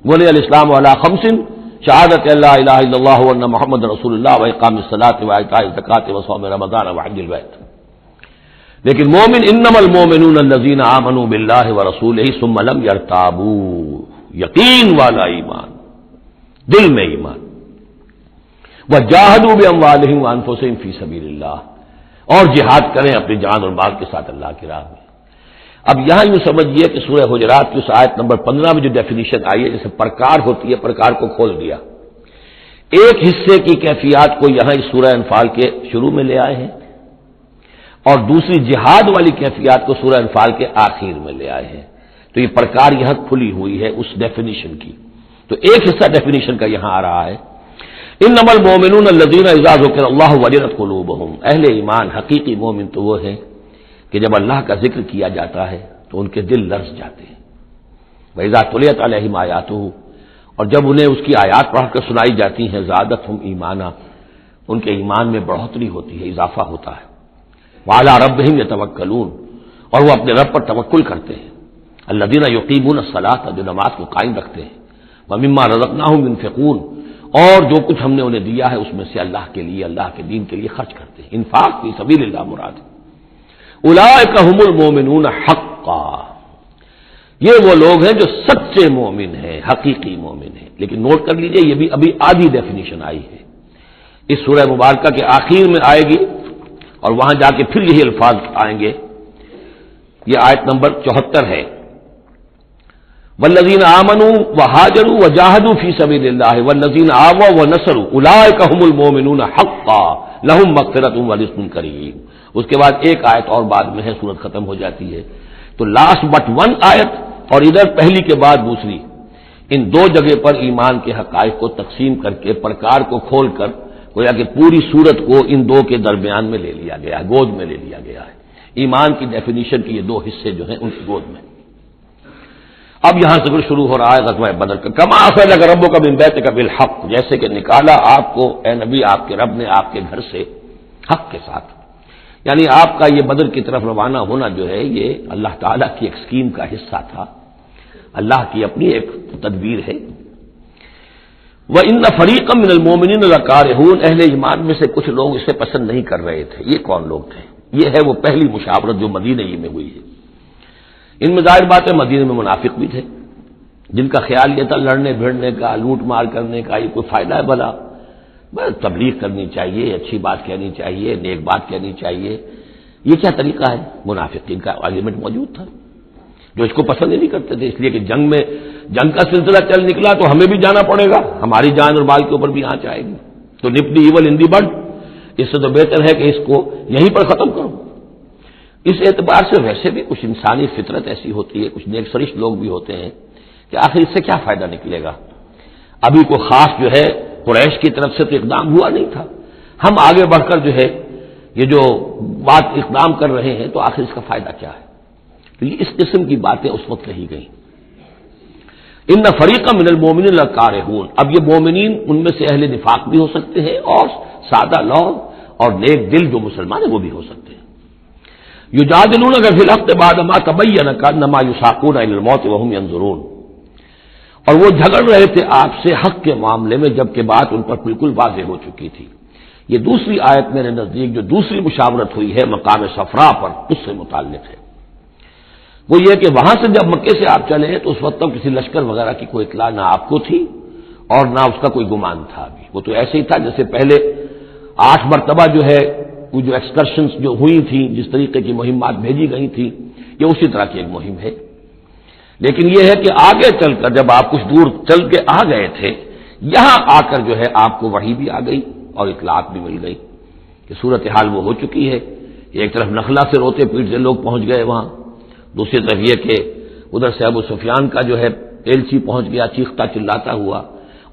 بنی الاسلام علی 5، شہادت لا الہ الا اللہ وان محمد رسول اللہ واقام الصلاۃ وایتاء الزکوٰۃ وصوم رمضان وحج البیت۔ لیکن مومن انما المومنون الذین آمنوا باللہ ورسولہ ثم لم یرتابوا، یقین والا ایمان، دل میں ایمان، وجاہدوا باموالہم وانفسہم فی سبیل اللہ، اور جہاد کریں اپنی جان اور مال کے ساتھ اللہ کی راہ میں۔ اب یہاں یوں سمجھیے کہ سورہ حجرات کی اس آیت نمبر 15 میں جو ڈیفینیشن آئی ہے، جیسے پرکار ہوتی ہے، پرکار کو کھول دیا۔ ایک حصے کی کیفیات کو یہاں اس سورہ انفال کے شروع میں لے آئے ہیں، اور دوسری جہاد والی کیفیات کو سورہ انفال کے آخر میں لے آئے ہیں۔ تو یہ پرکار یہاں کھلی ہوئی ہے اس ڈیفینیشن کی۔ تو ایک حصہ ڈیفینیشن کا یہاں آ رہا ہے، انما المؤمنون الذین اذا ذکر اللہ وجلت قلوبہم، اہل ایمان حقیقی مومن تو وہ ہیں کہ جب اللہ کا ذکر کیا جاتا ہے تو ان کے دل لرز جاتے ہیں۔ وَإِذَا تُلِيَتْ عَلَيْهِمْ آیاتہ، اور جب انہیں اس کی آیات پڑھ کر سنائی جاتی ہیں، زادتہم ایمانا، ان کے ایمان میں بڑھوتری ہوتی ہے، اضافہ ہوتا ہے۔ وَعَلَىٰ رَبِّهِمْ يَتَوَكَّلُونَ، اور وہ اپنے رب پر توکل کرتے ہیں۔ الَّذِينَ يُقِيمُونَ الصَّلَاةَ، جو نماز کو قائم رکھتے ہیں۔ وَمِمَّا رَزَقْنَاهُمْ يُنْفِقُونَ، اور جو کچھ ہم نے انہیں دیا ہے اس میں سے اللہ کے لیے، اللہ کے دین کے لیے خرچ کرتے ہیں۔ انفاق فی سبیل اللہ مراد ہے۔ اولئک هم المؤمنون حقا، یہ وہ لوگ ہیں جو سچے مومن ہیں، حقیقی مومن ہیں۔ لیکن نوٹ کر لیجئے یہ بھی ابھی آدھی ڈیفینیشن آئی ہے، اس سورہ مبارکہ کے آخر میں آئے گی اور وہاں جا کے پھر یہی الفاظ آئیں گے۔ یہ آیت نمبر 74 ہے، والذین آمنوا وہاجروا وجاہدوا فی سبیل اللہ والذین آووا ونصروا اولئک هم المؤمنون حقا لہم مغفرۃ ورزق کریم۔ اس کے بعد ایک آیت اور بعد میں ہے، سورت ختم ہو جاتی ہے۔ تو لاسٹ بٹ 1 آیت اور ادھر پہلی کے بعد دوسری، ان 2 جگہ پر ایمان کے حقائق کو تقسیم کر کے پرکار کو کھول کر گویا کہ پوری سورت کو ان 2 کے درمیان میں لے لیا گیا ہے، گود میں لے لیا گیا ہے۔ ایمان کی ڈیفینیشن کے یہ 2 حصے جو ہیں ان کی گود میں۔ اب یہاں سے شروع ہو رہا ہے غزوہ بدر کا۔ کما اخرجک ربک من بیتک بالحق، جیسے کہ نکالا آپ کو اے نبی آپ کے رب نے آپ کے گھر سے حق کے ساتھ، یعنی آپ کا یہ بدر کی طرف روانہ ہونا جو ہے یہ اللہ تعالیٰ کی ایک اسکیم کا حصہ تھا، اللہ کی اپنی ایک تدبیر ہے۔ وَإِنَّ فَرِيقًا مِّنَ الْمُؤْمِنِينَ لَكَارِهُونَ، اہل ایمان میں سے کچھ لوگ اسے پسند نہیں کر رہے تھے۔ یہ کون لوگ تھے؟ یہ ہے وہ پہلی مشاورت جو مدینہ ہی میں ہوئی ہے۔ ان میں ظاہر بات ہے مدینہ میں منافق بھی تھے، جن کا خیال یہ تھا لڑنے بھیڑنے کا، لوٹ مار کرنے کا یہ کوئی فائدہ ہے بھلا، بس تبلیغ کرنی چاہیے، اچھی بات کہنی چاہیے، نیک بات کہنی چاہیے، یہ کیا طریقہ ہے؟ منافقین کا آرگومنٹ موجود تھا جو اس کو پسند ہی نہیں کرتے تھے، اس لیے کہ جنگ کا سلسلہ چل نکلا تو ہمیں بھی جانا پڑے گا، ہماری جان اور مال کے اوپر بھی آنچ آئے گی، تو نپ دی ایول ان دی بڈ، اس سے تو بہتر ہے کہ اس کو یہیں پر ختم کرو۔ اس اعتبار سے ویسے بھی کچھ انسانی فطرت ایسی ہوتی ہے، کچھ نیک سرشت لوگ بھی ہوتے ہیں کہ آخر اس سے کیا فائدہ نکلے گا، ابھی کوئی خاص جو ہے قریش کی طرف سے تو اقدام ہوا نہیں تھا، ہم آگے بڑھ کر جو ہے یہ جو بات اقدام کر رہے ہیں تو آخر اس کا فائدہ کیا ہے؟ تو یہ اس قسم کی باتیں اس وقت کہی گئیں۔ ان فریقا من المؤمنین لکارہون، اب یہ مومنین ان میں سے اہل نفاق بھی ہو سکتے ہیں اور سادہ لوگ اور نیک دل جو مسلمان ہیں وہ بھی ہو سکتے ہیں۔ یجادلونک فی الحق بعد ما تبین کانما یساقون الی الموت وهم ینظرون، اور وہ جھگڑ رہے تھے آپ سے حق کے معاملے میں جبکہ بات ان پر بالکل واضح ہو چکی تھی۔ یہ دوسری آیت میرے نزدیک جو دوسری مشاورت ہوئی ہے مقام صفرا پر، اس سے متعلق ہے۔ وہ یہ کہ وہاں سے جب مکے سے آپ چلے تو اس وقت تک کسی لشکر وغیرہ کی کوئی اطلاع نہ آپ کو تھی اور نہ اس کا کوئی گمان تھا ابھی، وہ تو ایسے ہی تھا جیسے پہلے 8 مرتبہ جو ہے وہ جو ایکسکرشنز جو ہوئی تھیں، جس طریقے کی مہمات بھیجی گئی تھیں، یہ اسی طرح کی ایک مہم ہے. لیکن یہ ہے کہ آگے چل کر جب آپ کچھ دور چل کے آ گئے تھے، یہاں آ کر جو ہے آپ کو وحی بھی آ گئی اور اطلاعات بھی مل گئی کہ صورتحال وہ ہو چکی ہے. ایک طرف نخلا سے روتے پیٹتے لوگ پہنچ گئے وہاں، دوسری طرف یہ کہ ادھر سے ابو سفیان کا جو ہے ایلچی پہنچ گیا چیختا چلاتا ہوا،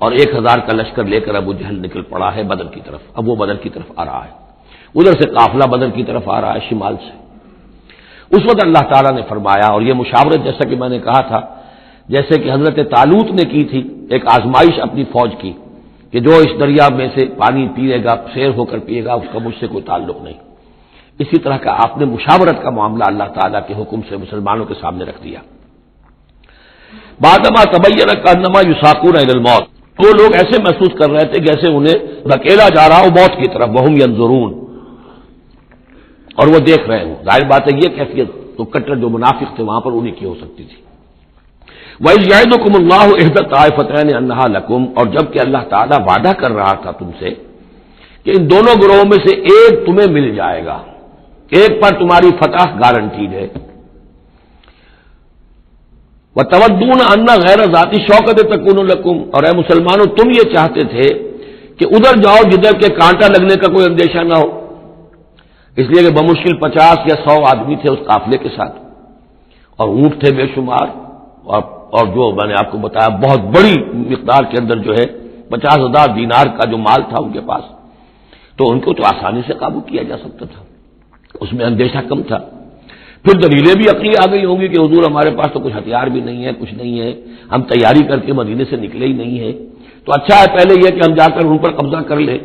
اور 1000 کا لشکر لے کر ابو جہل نکل پڑا ہے بدر کی طرف. اب وہ بدر کی طرف آ رہا ہے، ادھر سے قافلہ بدر کی طرف آ رہا ہے شمال سے. اس وقت اللہ تعالیٰ نے فرمایا، اور یہ مشاورت جیسا کہ میں نے کہا تھا، جیسے کہ حضرت طالوت نے کی تھی ایک آزمائش اپنی فوج کی کہ جو اس دریا میں سے پانی پیے گا سیر ہو کر پیے گا اس کا مجھ سے کوئی تعلق نہیں. اسی طرح کا آپ نے مشاورت کا معاملہ اللہ تعالیٰ کے حکم سے مسلمانوں کے سامنے رکھ دیا. بعدما تبین کانما یساقون الی الموت، وہ لوگ ایسے محسوس کر رہے تھے جیسے انہیں دھکیلا جا رہا ہو موت کی طرف. وہم ینظرون، اور وہ دیکھ رہے ہوں. ظاہر بات ہے یہ کیفیت تو کٹر جو منافق تھے وہاں پر انہیں کی ہو سکتی تھی. وَإِذْ يَعِدُكُمُ اللَّهُ إِحْدَى الطَّائِفَتَيْنِ أَنَّهَا لَكُمْ، اور جب کہ اللہ تعالیٰ وعدہ کر رہا تھا تم سے کہ ان دونوں گروہوں میں سے ایک تمہیں مل جائے گا، ایک پر تمہاری فتح گارنٹیڈ ہے. وَتَوَدُّونَ أَنَّ غَيْرَ ذَاتِ الشَّوْكَةِ تَكُونُ لَكُمْ، اور اے مسلمانوں تم یہ چاہتے تھے کہ ادھر جاؤ جدھر کے کانٹا لگنے کا کوئی اندیشہ نہ ہو. اس لیے کہ بمشکل 50 یا 100 آدمی تھے اس قافلے کے ساتھ، اور اونٹ تھے بے شمار، اور جو میں نے آپ کو بتایا بہت بڑی مقدار کے اندر جو ہے 50,000 دینار کا جو مال تھا ان کے پاس، تو ان کو تو آسانی سے قابو کیا جا سکتا تھا، اس میں اندیشہ کم تھا. پھر دلیلیں بھی عقلی آ گئی ہوں گی کہ حضور ہمارے پاس تو کچھ ہتھیار بھی نہیں ہے، کچھ نہیں ہے، ہم تیاری کر کے مدینے سے نکلے ہی نہیں ہیں، تو اچھا ہے پہلے یہ کہ ہم جا کر ان پر قبضہ کر لیں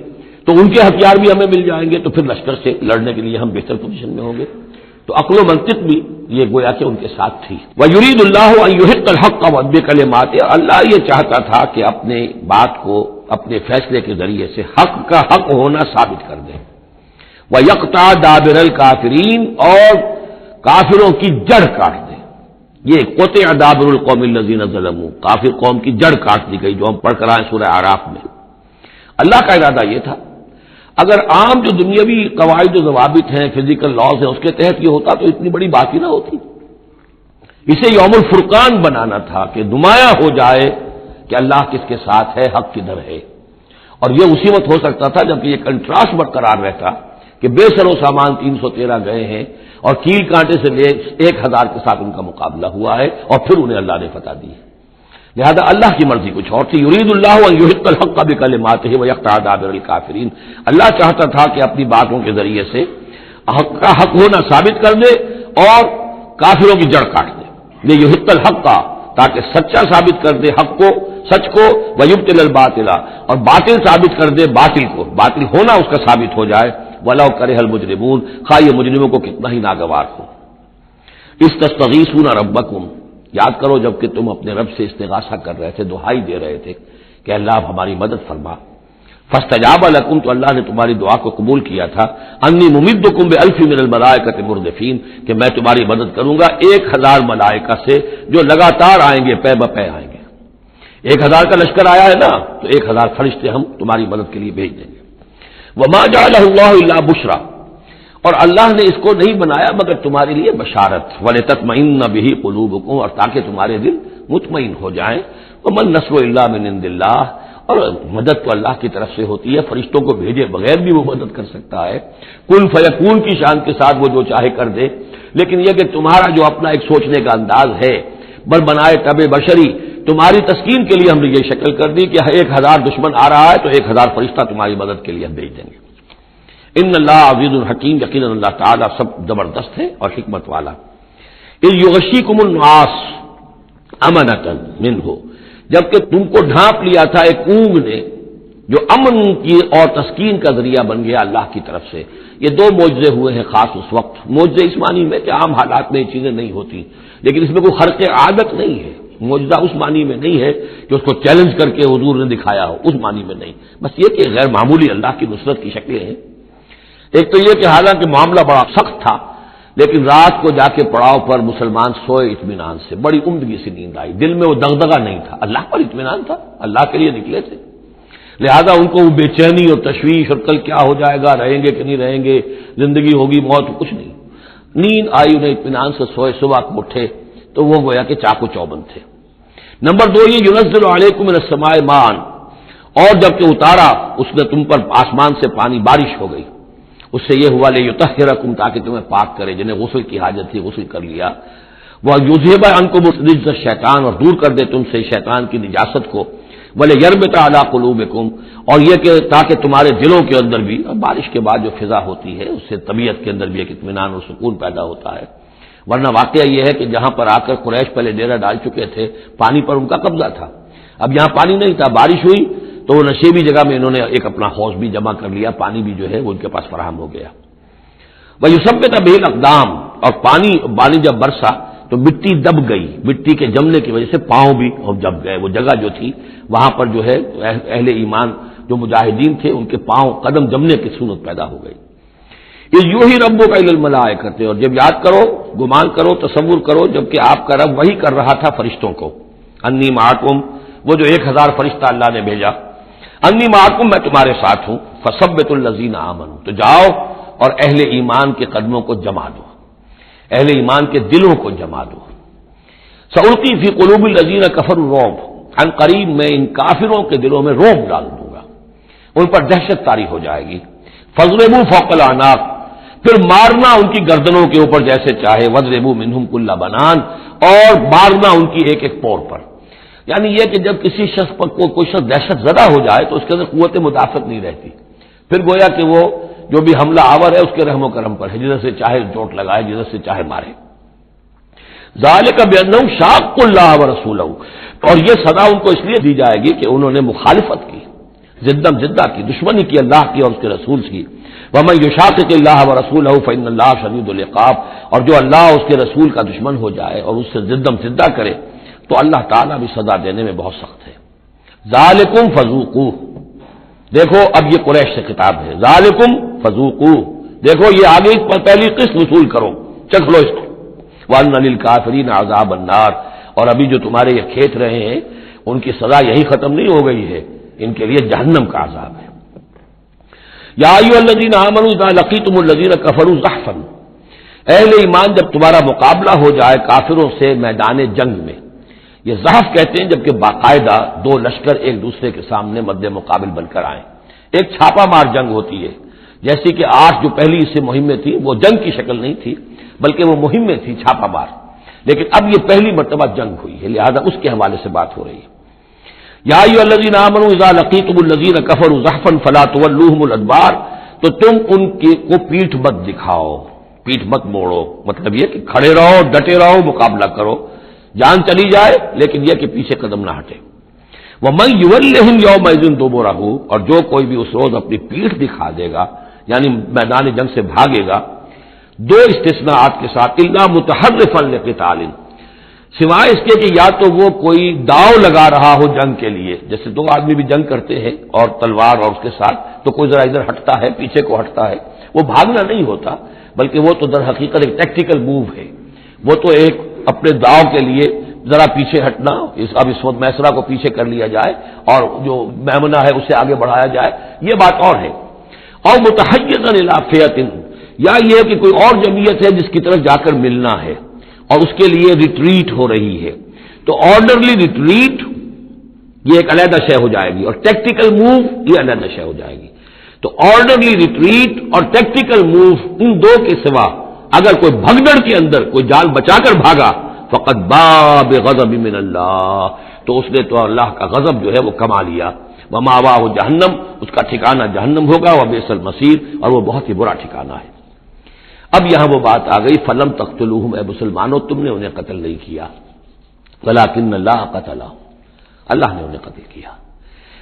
تو ان کے ہتھیار بھی ہمیں مل جائیں گے، تو پھر لشکر سے لڑنے کے لیے ہم بہتر پوزیشن میں ہوں گے. تو عقل و منطق بھی یہ گویا کہ ان کے ساتھ تھی. وَيُرِيدُ اللَّهُ أَن يُحِقَّ الْحَقَّ بِكَلِمَاتِهِ، اللہ یہ چاہتا تھا کہ اپنے بات کو اپنے فیصلے کے ذریعے سے حق کا حق ہونا ثابت کر دے. وَيَقْطَعَ دَابِرَ الْكَافِرِينَ، اور کافروں کی جڑ کاٹ دے. یہ قطع دابر القوم الذین ظلموا، کافر قوم کی جڑ کاٹ دی گئی، جو ہم پڑھ کر آئے سورہ اعراف میں. اللہ کا ارادہ یہ تھا اگر عام جو دنیاوی قواعد و ضوابط ہیں، فزیکل لاز ہیں، اس کے تحت یہ ہوتا تو اتنی بڑی بات ہی نہ ہوتی. اسے یوم الفرقان بنانا تھا کہ نمایاں ہو جائے کہ اللہ کس کے ساتھ ہے، حق کدھر ہے. اور یہ اسی وقت ہو سکتا تھا جبکہ یہ کنٹراسٹ برقرار رہتا کہ بے سر و سامان 313 گئے ہیں اور کیل کانٹے سے لے 1000 کے ساتھ ان کا مقابلہ ہوا ہے، اور پھر انہیں اللہ نے فتح دی. لہذا اللہ کی مرضی کچھ اور تھی. یرید اللہ ان یحق الحق بکلماتہ ویقطع دابر الکافرین، اللہ چاہتا تھا کہ اپنی باتوں کے ذریعے سے حق کا حق ہونا ثابت کر دے اور کافروں کی جڑ کاٹ دے. یہ یحق الحق کا، تاکہ سچا ثابت کر دے حق کو، سچ کو، ویبطل الباطل، اور باطل ثابت کر دے باطل کو، باطل ہونا اس کا ثابت ہو جائے. ولو کرہ المجرمون، خواہ یہ مجرموں کو کتنا ہی ناگوار ہو. استستغیثون ربکم، یاد کرو جب کہ تم اپنے رب سے استغاثہ کر رہے تھے، دعائی دے رہے تھے کہ اللہ ہماری مدد فرما. فاستجاب لکم، تو اللہ نے تمہاری دعا کو قبول کیا تھا. انی ممدکم بالف من الملائکۃ مردفین، کہ میں تمہاری مدد کروں گا 1000 ملائکہ سے جو لگاتار آئیں گے، پے بپے آئیں گے. 1000 کا لشکر آیا ہے نا، تو 1000 فرشتے ہم تمہاری مدد کے لیے بھیج دیں گے. وما جعلہ اللہ الا بشرا، اور اللہ نے اس کو نہیں بنایا مگر تمہارے لیے بشارت. وَلِتَطْمَئِنَّ بِهِ قُلُوبُكُمْ، اور تاکہ تمہارے دل مطمئن ہو جائیں. وَمَن نَّصْرُ إِلَّا مِنْ عِندِ اللَّهِ، اور مدد تو اللہ کی طرف سے ہوتی ہے، فرشتوں کو بھیجے بغیر بھی وہ مدد کر سکتا ہے. کن فیکون کی شان کے ساتھ وہ جو چاہے کر دے. لیکن یہ کہ تمہارا جو اپنا ایک سوچنے کا انداز ہے، بر بنائے طبع بشری، تمہاری تسکین کے لیے ہم نے یہ شکل کر دی کہ 1000 دشمن آ رہا ہے تو 1000 فرشتہ تمہاری مدد کے لیے ہم بھیج دیں گے. ان اللہ عزیز الحکیم، یقیناً اللہ تعالیٰ سب زبردست ہے اور حکمت والا. اذ یغشیکم النعاس امنۃ منہ، جبکہ تم کو ڈھانپ لیا تھا ایک اونگ نے جو امن کی اور تسکین کا ذریعہ بن گیا اللہ کی طرف سے. یہ 2 معجزے ہوئے ہیں خاص اس وقت. معجزے اس معنی میں کہ عام حالات میں یہ چیزیں نہیں ہوتی، لیکن اس میں کوئی خرق عادت نہیں ہے. معجزہ اس معنی میں نہیں ہے کہ اس کو چیلنج کر کے حضور نے دکھایا ہو، اس معنی میں نہیں. بس یہ کہ غیر معمولی اللہ کی نصرت کی شکلیں ہیں. ایک تو یہ کہ حالانکہ معاملہ بڑا سخت تھا، لیکن رات کو جا کے پڑاؤ پر مسلمان سوئے اطمینان سے، بڑی عمدگی سے نیند آئی. دل میں وہ دغدغہ نہیں تھا، اللہ پر اطمینان تھا، اللہ کے لیے نکلے تھے. لہذا ان کو بے چینی اور تشویش اور کل کیا ہو جائے گا، رہیں گے کہ نہیں رہیں گے، زندگی ہوگی موت، کچھ نہیں. نیند آئی، انہیں اطمینان سے سوئے، صبح کو اٹھے تو وہ گویا کہ چاقو چوبند تھے. نمبر 2 یہ ينزل علیکم من السماء ماء، اور جب کہ اتارا اس نے تم پر آسمان سے پانی، بارش ہو گئی، اس سے یہ ہوا لیطہرکم، تاکہ تمہیں پاک کرے، جنہیں غسل کی حاجت تھی غسل کر لیا. وَيُذْهِبَ عَنْكُمُ الرِّجْسَ الشَّيْطَانَ، اور دور کر دے تم سے شیطان کی نجاست کو. وَلِيَرْبِطَ عَلَىٰ قُلُوبِكُمْ، اور یہ کہ تاکہ تمہارے دلوں کے اندر بھی، بارش کے بعد جو فضا ہوتی ہے اس سے طبیعت کے اندر بھی ایک اطمینان اور سکون پیدا ہوتا ہے. ورنہ واقعہ یہ ہے کہ جہاں پر آ کر قریش پہلے ڈیرہ ڈال چکے تھے، پانی پر ان کا قبضہ تھا، اب یہاں پانی نہیں تھا، بارش ہوئی تو وہ نشیبی جگہ میں انہوں نے ایک اپنا حوض بھی جمع کر لیا، پانی بھی جو ہے وہ ان کے پاس فراہم ہو گیا. وَيُثَبِّتَ بِهِ الْأَقْدَامَ، اور پانی جب برسا تو مٹی دب گئی، مٹی کے جمنے کی وجہ سے پاؤں بھی دب گئے. وہ جگہ جو تھی وہاں پر جو ہے اہل ایمان جو مجاہدین تھے ان کے پاؤں قدم جمنے کی صورت پیدا ہو گئی. یہ یوں ہی ربک الی الملائکۃ، اور جب یاد کرو، گمان کرو، تصور کرو، جب کہ آپ کا رب وہی کر رہا تھا فرشتوں کو. انی معکم، وہ جو 1000 فرشتہ اللہ نے بھیجا، انی معکم، میں تمہارے ساتھ ہوں. فثبتوا الذین آمنوا، تو جاؤ اور اہل ایمان کے قدموں کو جما دو، اہل ایمان کے دلوں کو جما دو. سألقی فی قلوب الذین کفروا الرعب، عن قریب میں ان کافروں کے دلوں میں رعب ڈال دوں گا، ان پر دہشت طاری ہو جائے گی. فاضربوا فوق الاعناق، پھر مارنا ان کی گردنوں کے اوپر جیسے چاہے. واضربوا منہم کل بنان، اور مارنا ان کی ایک ایک پور پر. یعنی یہ کہ جب کسی شخص پر کوئی شخص دہشت زدہ ہو جائے تو اس کے اندر قوت مدافعت نہیں رہتی، پھر گویا کہ وہ جو بھی حملہ آور ہے اس کے رحم و کرم پر ہے، جدھر سے چاہے چوٹ لگائے، جدھر سے چاہے مارے. ذالک بانہم شاقوا اللہ ورسولہ، اور یہ سزا ان کو اس لیے دی جائے گی کہ انہوں نے مخالفت کی، زدہ کی، دشمنی کی اللہ کی اور اس کے رسول کی. ومن یشاقق اللہ ورسولہ فإن اللہ شدید العقاب، اور جو اللہ اور اس کے رسول کا دشمن ہو جائے اور اس سے زدہ کرے تو اللہ تعالیٰ بھی سزا دینے میں بہت سخت ہے. ذالکم فذوقوہ، دیکھو اب یہ قریش سے خطاب ہے. ذالکم فذوقوہ، دیکھو یہ آگے پہلی قسط وصول کرو، چکھ لو اس کو. وَأَنَّ لِلْكَافِرِينَ عَذَابَ النَّارِ، اور ابھی جو تمہارے یہ کھیت رہے ہیں ان کی سزا یہی ختم نہیں ہو گئی ہے، ان کے لیے جہنم کا عذاب ہے. یا ایھا الذین آمنوا اذا لقیتم الذین کفروا زحفا، اہل ایمان جب تمہارا مقابلہ ہو جائے کافروں سے میدان جنگ میں. یہ زحف کہتے ہیں جبکہ باقاعدہ دو لشکر ایک دوسرے کے سامنے مد مقابل بن کر آئیں. ایک چھاپا مار جنگ ہوتی ہے، جیسی کہ 8 جو پہلی اس سے مہمیں تھی وہ جنگ کی شکل نہیں تھی بلکہ وہ مہمیں تھی چھاپا مار، لیکن اب یہ پہلی مرتبہ جنگ ہوئی ہے، لہذا اس کے حوالے سے بات ہو رہی ہے. یا ایھا الذین آمنوا اذا لقیتم الذین کفروا زحفا فلا تولوہم الادبار، تو تم ان کو پیٹھ مت دکھاؤ، پیٹھ مت موڑو، مطلب یہ کہ کھڑے رہو، ڈٹے رہو، مقابلہ کرو، جان چلی جائے لیکن یہ کہ پیچھے قدم نہ ہٹے. وَمَن يُوَلِّهِمْ يَوْمَئِذٍ دُبُرَهُ، اور جو کوئی بھی اس روز اپنی پیٹھ دکھا دے گا یعنی میدان جنگ سے بھاگے گا. 2 استثناءات کے ساتھ، الا متحرفا لقتال، سوائے اس کے کہ یا تو وہ کوئی داؤ لگا رہا ہو جنگ کے لیے، جیسے 2 آدمی بھی جنگ کرتے ہیں اور تلوار اور اس کے ساتھ، تو کوئی ذرا ادھر ہٹتا ہے، پیچھے کو ہٹتا ہے، وہ بھاگنا نہیں ہوتا بلکہ وہ تو در حقیقت ایک ٹیکٹیکل موو ہے، وہ تو ایک اپنے داؤ کے لیے ذرا پیچھے ہٹنا، اب اس وقت میسرہ کو پیچھے کر لیا جائے اور جو میمنہ ہے اسے آگے بڑھایا جائے، یہ بات اور ہے. اور متحیزا الی فئۃ، یا یہ کہ کوئی اور جمعیت ہے جس کی طرف جا کر ملنا ہے اور اس کے لیے ریٹریٹ ہو رہی ہے، تو آرڈرلی ریٹریٹ یہ ایک علیحدہ شے ہو جائے گی اور ٹیکٹیکل موو یہ علیحدہ شے ہو جائے گی. تو آرڈرلی ریٹریٹ اور ٹیکٹیکل موو، ان 2 کے سوا اگر کوئی بھگدڑ کے اندر کوئی جان بچا کر بھاگا فقط باب غضب من اللہ، تو اس نے تو اللہ کا غضب جو ہے وہ کما لیا. ومأواہ جہنم، اس کا ٹھکانہ جہنم ہوگا، وبئس المصیر، اور وہ بہت ہی برا ٹھکانہ ہے. اب یہاں وہ بات آ گئی، فلم تقتلوہم، اے مسلمانوں تم نے انہیں قتل نہیں کیا، ولکن اللہ قتلہم، اللہ نے انہیں قتل کیا.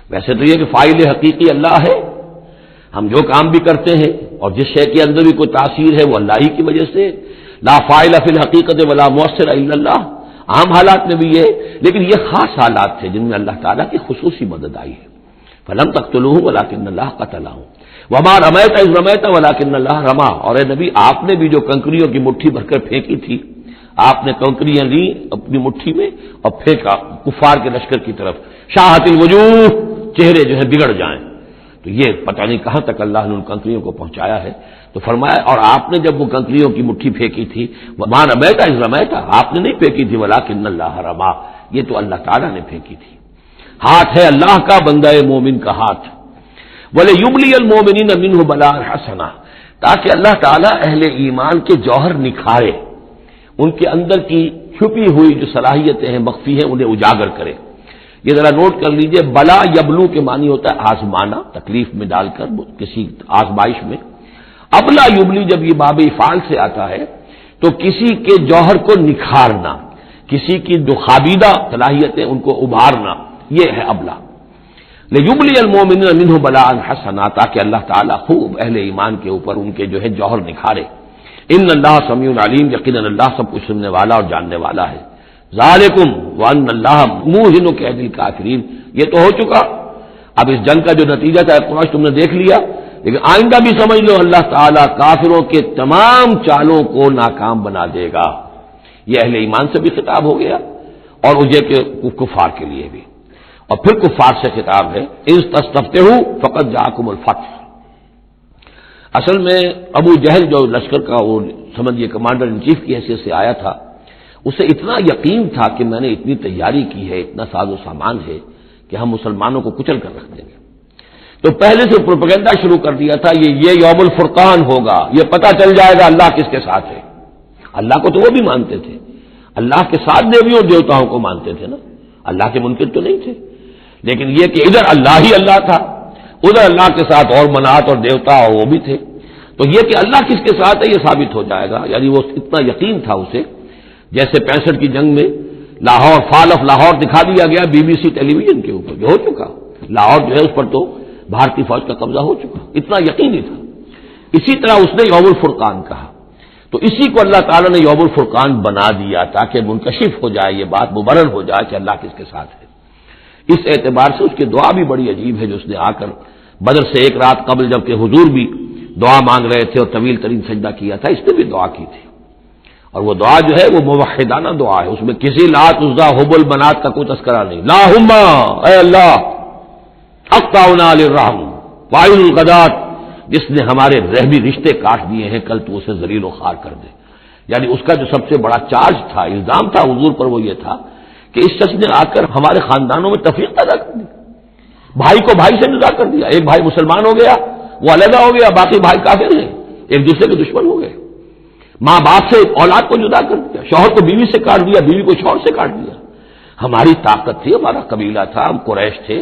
ویسے تو یہ کہ فاعل حقیقی اللہ ہے، ہم جو کام بھی کرتے ہیں اور جس شے کے اندر بھی کوئی تاثیر ہے وہ اللہ ہی کی وجہ سے. لا فاعل فی الحقیقت ولا مؤثر الا اللہ، عام حالات میں بھی یہ، لیکن یہ خاص حالات تھے جن میں اللہ تعالیٰ کی خصوصی مدد آئی ہے. فلم تقتلوہم ولکن اللہ قتلہم وما رمیت اذ رمیت ولکن اللہ رما، اور اے نبی آپ نے بھی جو کنکریوں کی مٹھی بھر کر پھینکی تھی، آپ نے کنکریاں لی اپنی مٹھی میں اور پھینکا کفار کے لشکر کی طرف. شاہت الوجوہ، چہرے جو ہے بگڑ جائیں. تو یہ پتہ نہیں کہاں تک اللہ نے ان کنکریوں کو پہنچایا ہے. تو فرمایا اور آپ نے جب وہ کنکریوں کی مٹھی پھینکی تھی وما رمیت اذ رمیت، آپ نے نہیں پھینکی تھی ولکن اللہ رما، یہ تو اللہ تعالیٰ نے پھینکی تھی. ہاتھ ہے اللہ کا، بندہ مومن کا ہاتھ. وَلِيُبْلِيَ الْمُؤْمِنِينَ مِنْهُ بَلَاءً حَسَنًا، تاکہ اللہ تعالیٰ اہل ایمان کے جوہر نکھارے، ان کے اندر کی چھپی ہوئی جو صلاحیتیں ہیں مخفی ہیں انہیں اجاگر کرے. یہ ذرا نوٹ کر لیجئے، بلا یبلو کے معنی ہوتا ہے آزمانا، تکلیف میں ڈال کر کسی آزمائش میں. ابلا یبلی جب یہ باب افعال سے آتا ہے تو کسی کے جوہر کو نکھارنا، کسی کی جو خابیدہ صلاحیتیں ان کو ابھارنا، یہ ہے ابلا. لیبلی المؤمنین منہ بلاء حسنا، تاکہ اللہ تعالیٰ خوب اہل ایمان کے اوپر ان کے جو ہے جوہر نکھارے. ان اللہ سمیع علیم، یقیناً اللہ سب کچھ سننے والا اور جاننے والا ہے. ذالکم وان اللہ موہن کید الکافرین، یہ تو ہو چکا. اب اس جنگ کا جو نتیجہ تھا قریش تم نے دیکھ لیا، لیکن آئندہ بھی سمجھ لو اللہ تعالیٰ کافروں کے تمام چالوں کو ناکام بنا دے گا. یہ اہل ایمان سے بھی خطاب ہو گیا اور اجے کے کفار کے لیے بھی. اور پھر کفار سے خطاب ہے اذ تستفتحوا فقد جاءکم الفتح. اصل میں ابو جہل جو لشکر کا وہ سمجھیے کمانڈر ان چیف کی حیثیت سے آیا تھا، اسے اتنا یقین تھا کہ میں نے اتنی تیاری کی ہے، اتنا ساز و سامان ہے کہ ہم مسلمانوں کو کچل کر رکھ دیں گے. تو پہلے سے پروپیگنڈا شروع کر دیا تھا یہ یوم الفرقان ہوگا، یہ پتہ چل جائے گا اللہ کس کے ساتھ ہے. اللہ کو تو وہ بھی مانتے تھے، اللہ کے ساتھ دیویوں اور دیوتاؤں کو مانتے تھے نا، اللہ کے منکر تو نہیں تھے. لیکن یہ کہ ادھر اللہ ہی اللہ تھا، ادھر اللہ کے ساتھ اور منات اور دیوتا اور وہ بھی تھے. تو یہ کہ اللہ کس کے ساتھ ہے یہ ثابت ہو جائے گا. یعنی وہ اتنا یقین تھا اسے، جیسے 65 کی جنگ میں لاہور، فال آف لاہور دکھا دیا گیا BBC ٹیلی ویژن کے اوپر، جو ہو چکا لاہور جو ہے اس پر تو بھارتی فوج کا قبضہ ہو چکا، اتنا یقینی تھا. اسی طرح اس نے یوم الفرقان کہا، تو اسی کو اللہ تعالیٰ نے یوم الفرقان بنا دیا تاکہ منکشف ہو جائے، یہ بات مبرر ہو جائے کہ اللہ کس کے ساتھ ہے. اس اعتبار سے اس کی دعا بھی بڑی عجیب ہے، جو اس نے آ کر بدر سے ایک رات قبل جبکہ حضور بھی دعا مانگ رہے تھے اور طویل ترین سجدہ کیا تھا، اس نے بھی دعا کی تھی. اور وہ دعا جو ہے وہ موحدانہ دعا ہے، اس میں کسی لات عزا حبل بنات کا کوئی تذکرہ نہیں. اللہم اے اللہ اقطعنا للرحم وائل الغدات، جس نے ہمارے رحمی رشتے کاٹ دیے ہیں کل تو اسے ذلیل و خوار کر دے. یعنی اس کا جو سب سے بڑا چارج تھا، الزام تھا حضور پر، وہ یہ تھا کہ اس شخص نے آ کر ہمارے خاندانوں میں تفریق پیدا کر دی، بھائی کو بھائی سے جدا کر دیا. ایک بھائی مسلمان ہو گیا، وہ علیحدہ ہو گیا، باقی بھائی کافر ہیں، ایک دوسرے کے دشمن ہو گئے. ماں باپ سے اولاد کو جدا کر دیا، شوہر کو بیوی سے کاٹ دیا، بیوی کو شوہر سے کاٹ دیا. ہماری طاقت تھی، ہمارا قبیلہ تھا، ہم قریش تھے.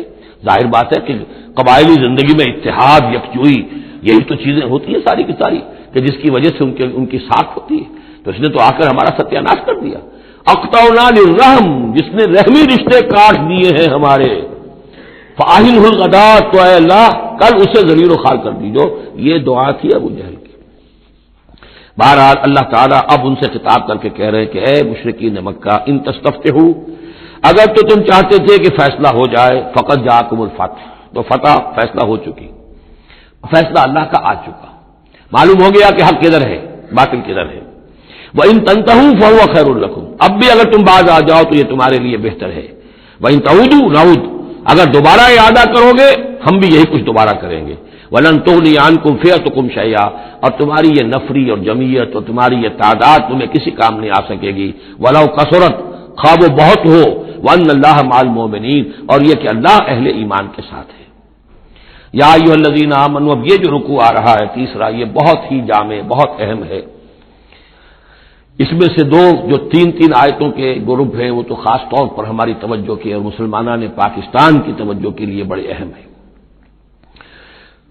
ظاہر بات ہے کہ قبائلی زندگی میں اتحاد، یکجوئی، یہی تو چیزیں ہوتی ہیں ساری کی ساری، کہ جس کی وجہ سے ان کی ساکھ ہوتی ہے. تو اس نے تو آ کر ہمارا ستیہ ناش کر دیا. اقطعنا للرحم، جس نے رحمی رشتے کاٹ دیے ہیں ہمارے. فاہل الغدات، تو اے اللہ کل اسے ذلیل و خوار کر دیجو. یہ دعا تھی ابو جہل کی. بہرحال اللہ تعالیٰ اب ان سے خطاب کر کے کہہ رہے ہیں کہ اے مشرکین مکہ ان تستفتحوا، اگر تو تم چاہتے تھے کہ فیصلہ ہو جائے، فقط جاءکم الفتح، تو فتح فیصلہ ہو چکی، فیصلہ اللہ کا آ چکا. معلوم ہو گیا کہ حق کدھر ہے، باطل کدھر ہے. وَإِن تَنْتَهُوا فَهُوَ خَيْرٌ لَكُمْ، اب بھی اگر تم باز آ جاؤ تو یہ تمہارے لیے بہتر ہے. وَإِن تَعُودُوا نَعُودْ، اگر دوبارہ ارادہ کرو گے ہم بھی یہی کچھ دوبارہ کریں گے. وَلَن تُغْنِيَ عَنْكُمْ فِئَتُكُمْ شَيْئًا، اور تمہاری یہ نفری اور جمعیت اور تمہاری یہ تعداد تمہیں کسی کام نہیں آ سکے گی. وَلَوْ كَثُرَتْ، خواہ وہ بہت ہو. وَأَنَّ اللَّهَ مَعَ الْمُؤْمِنِينَ، اور یہ کہ اللہ اہل ایمان کے ساتھ ہے. یا ایھا الذین آمنوا، اب یہ جو رکوع آ رہا ہے تیسرا، یہ بہت ہی جامع، بہت اہم ہے. اس میں سے دو جو تین آیتوں کے گروپ ہیں وہ تو خاص طور پر ہماری توجہ کی اور مسلمانوں نے پاکستان کی توجہ کے لیے بڑے اہم ہیں.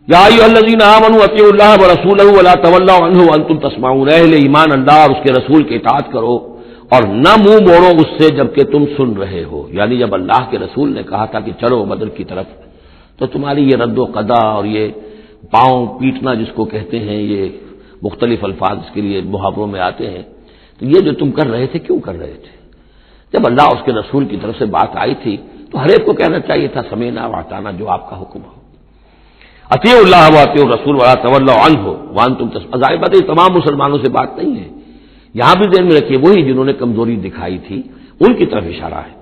یا ایھا الذین آمنوا اطیعوا اللہ ورسولہ ولا تولوا عنہ وانتم تسمعون، اہل ایمان اللہ اور اس کے رسول کی اطاعت کرو اور نہ منہ موڑو اس سے جبکہ تم سن رہے ہو. یعنی جب اللہ کے رسول نے کہا تھا کہ چلو بدر کی طرف، تو تمہاری یہ رد و قضا اور یہ پاؤں پیٹنا جس کو کہتے ہیں، یہ مختلف الفاظ اس کے لیے محاوروں میں آتے ہیں، تو یہ جو تم کر رہے تھے کیوں کر رہے تھے؟ جب اللہ اس کے رسول کی طرف سے بات آئی تھی تو ہر ایک کو کہنا چاہیے تھا سمیعنا واطعنا، جو آپ کا حکم ہو. اطیعوا اللہ واطیعوا الرسول ولا تولوا عنہ وانتم تسمعون، ظاہر بات ہے تمام مسلمانوں سے بات نہیں ہے، یہاں بھی ذہن میں رکھیے وہی جنہوں نے کمزوری دکھائی تھی ان کی طرف اشارہ ہے.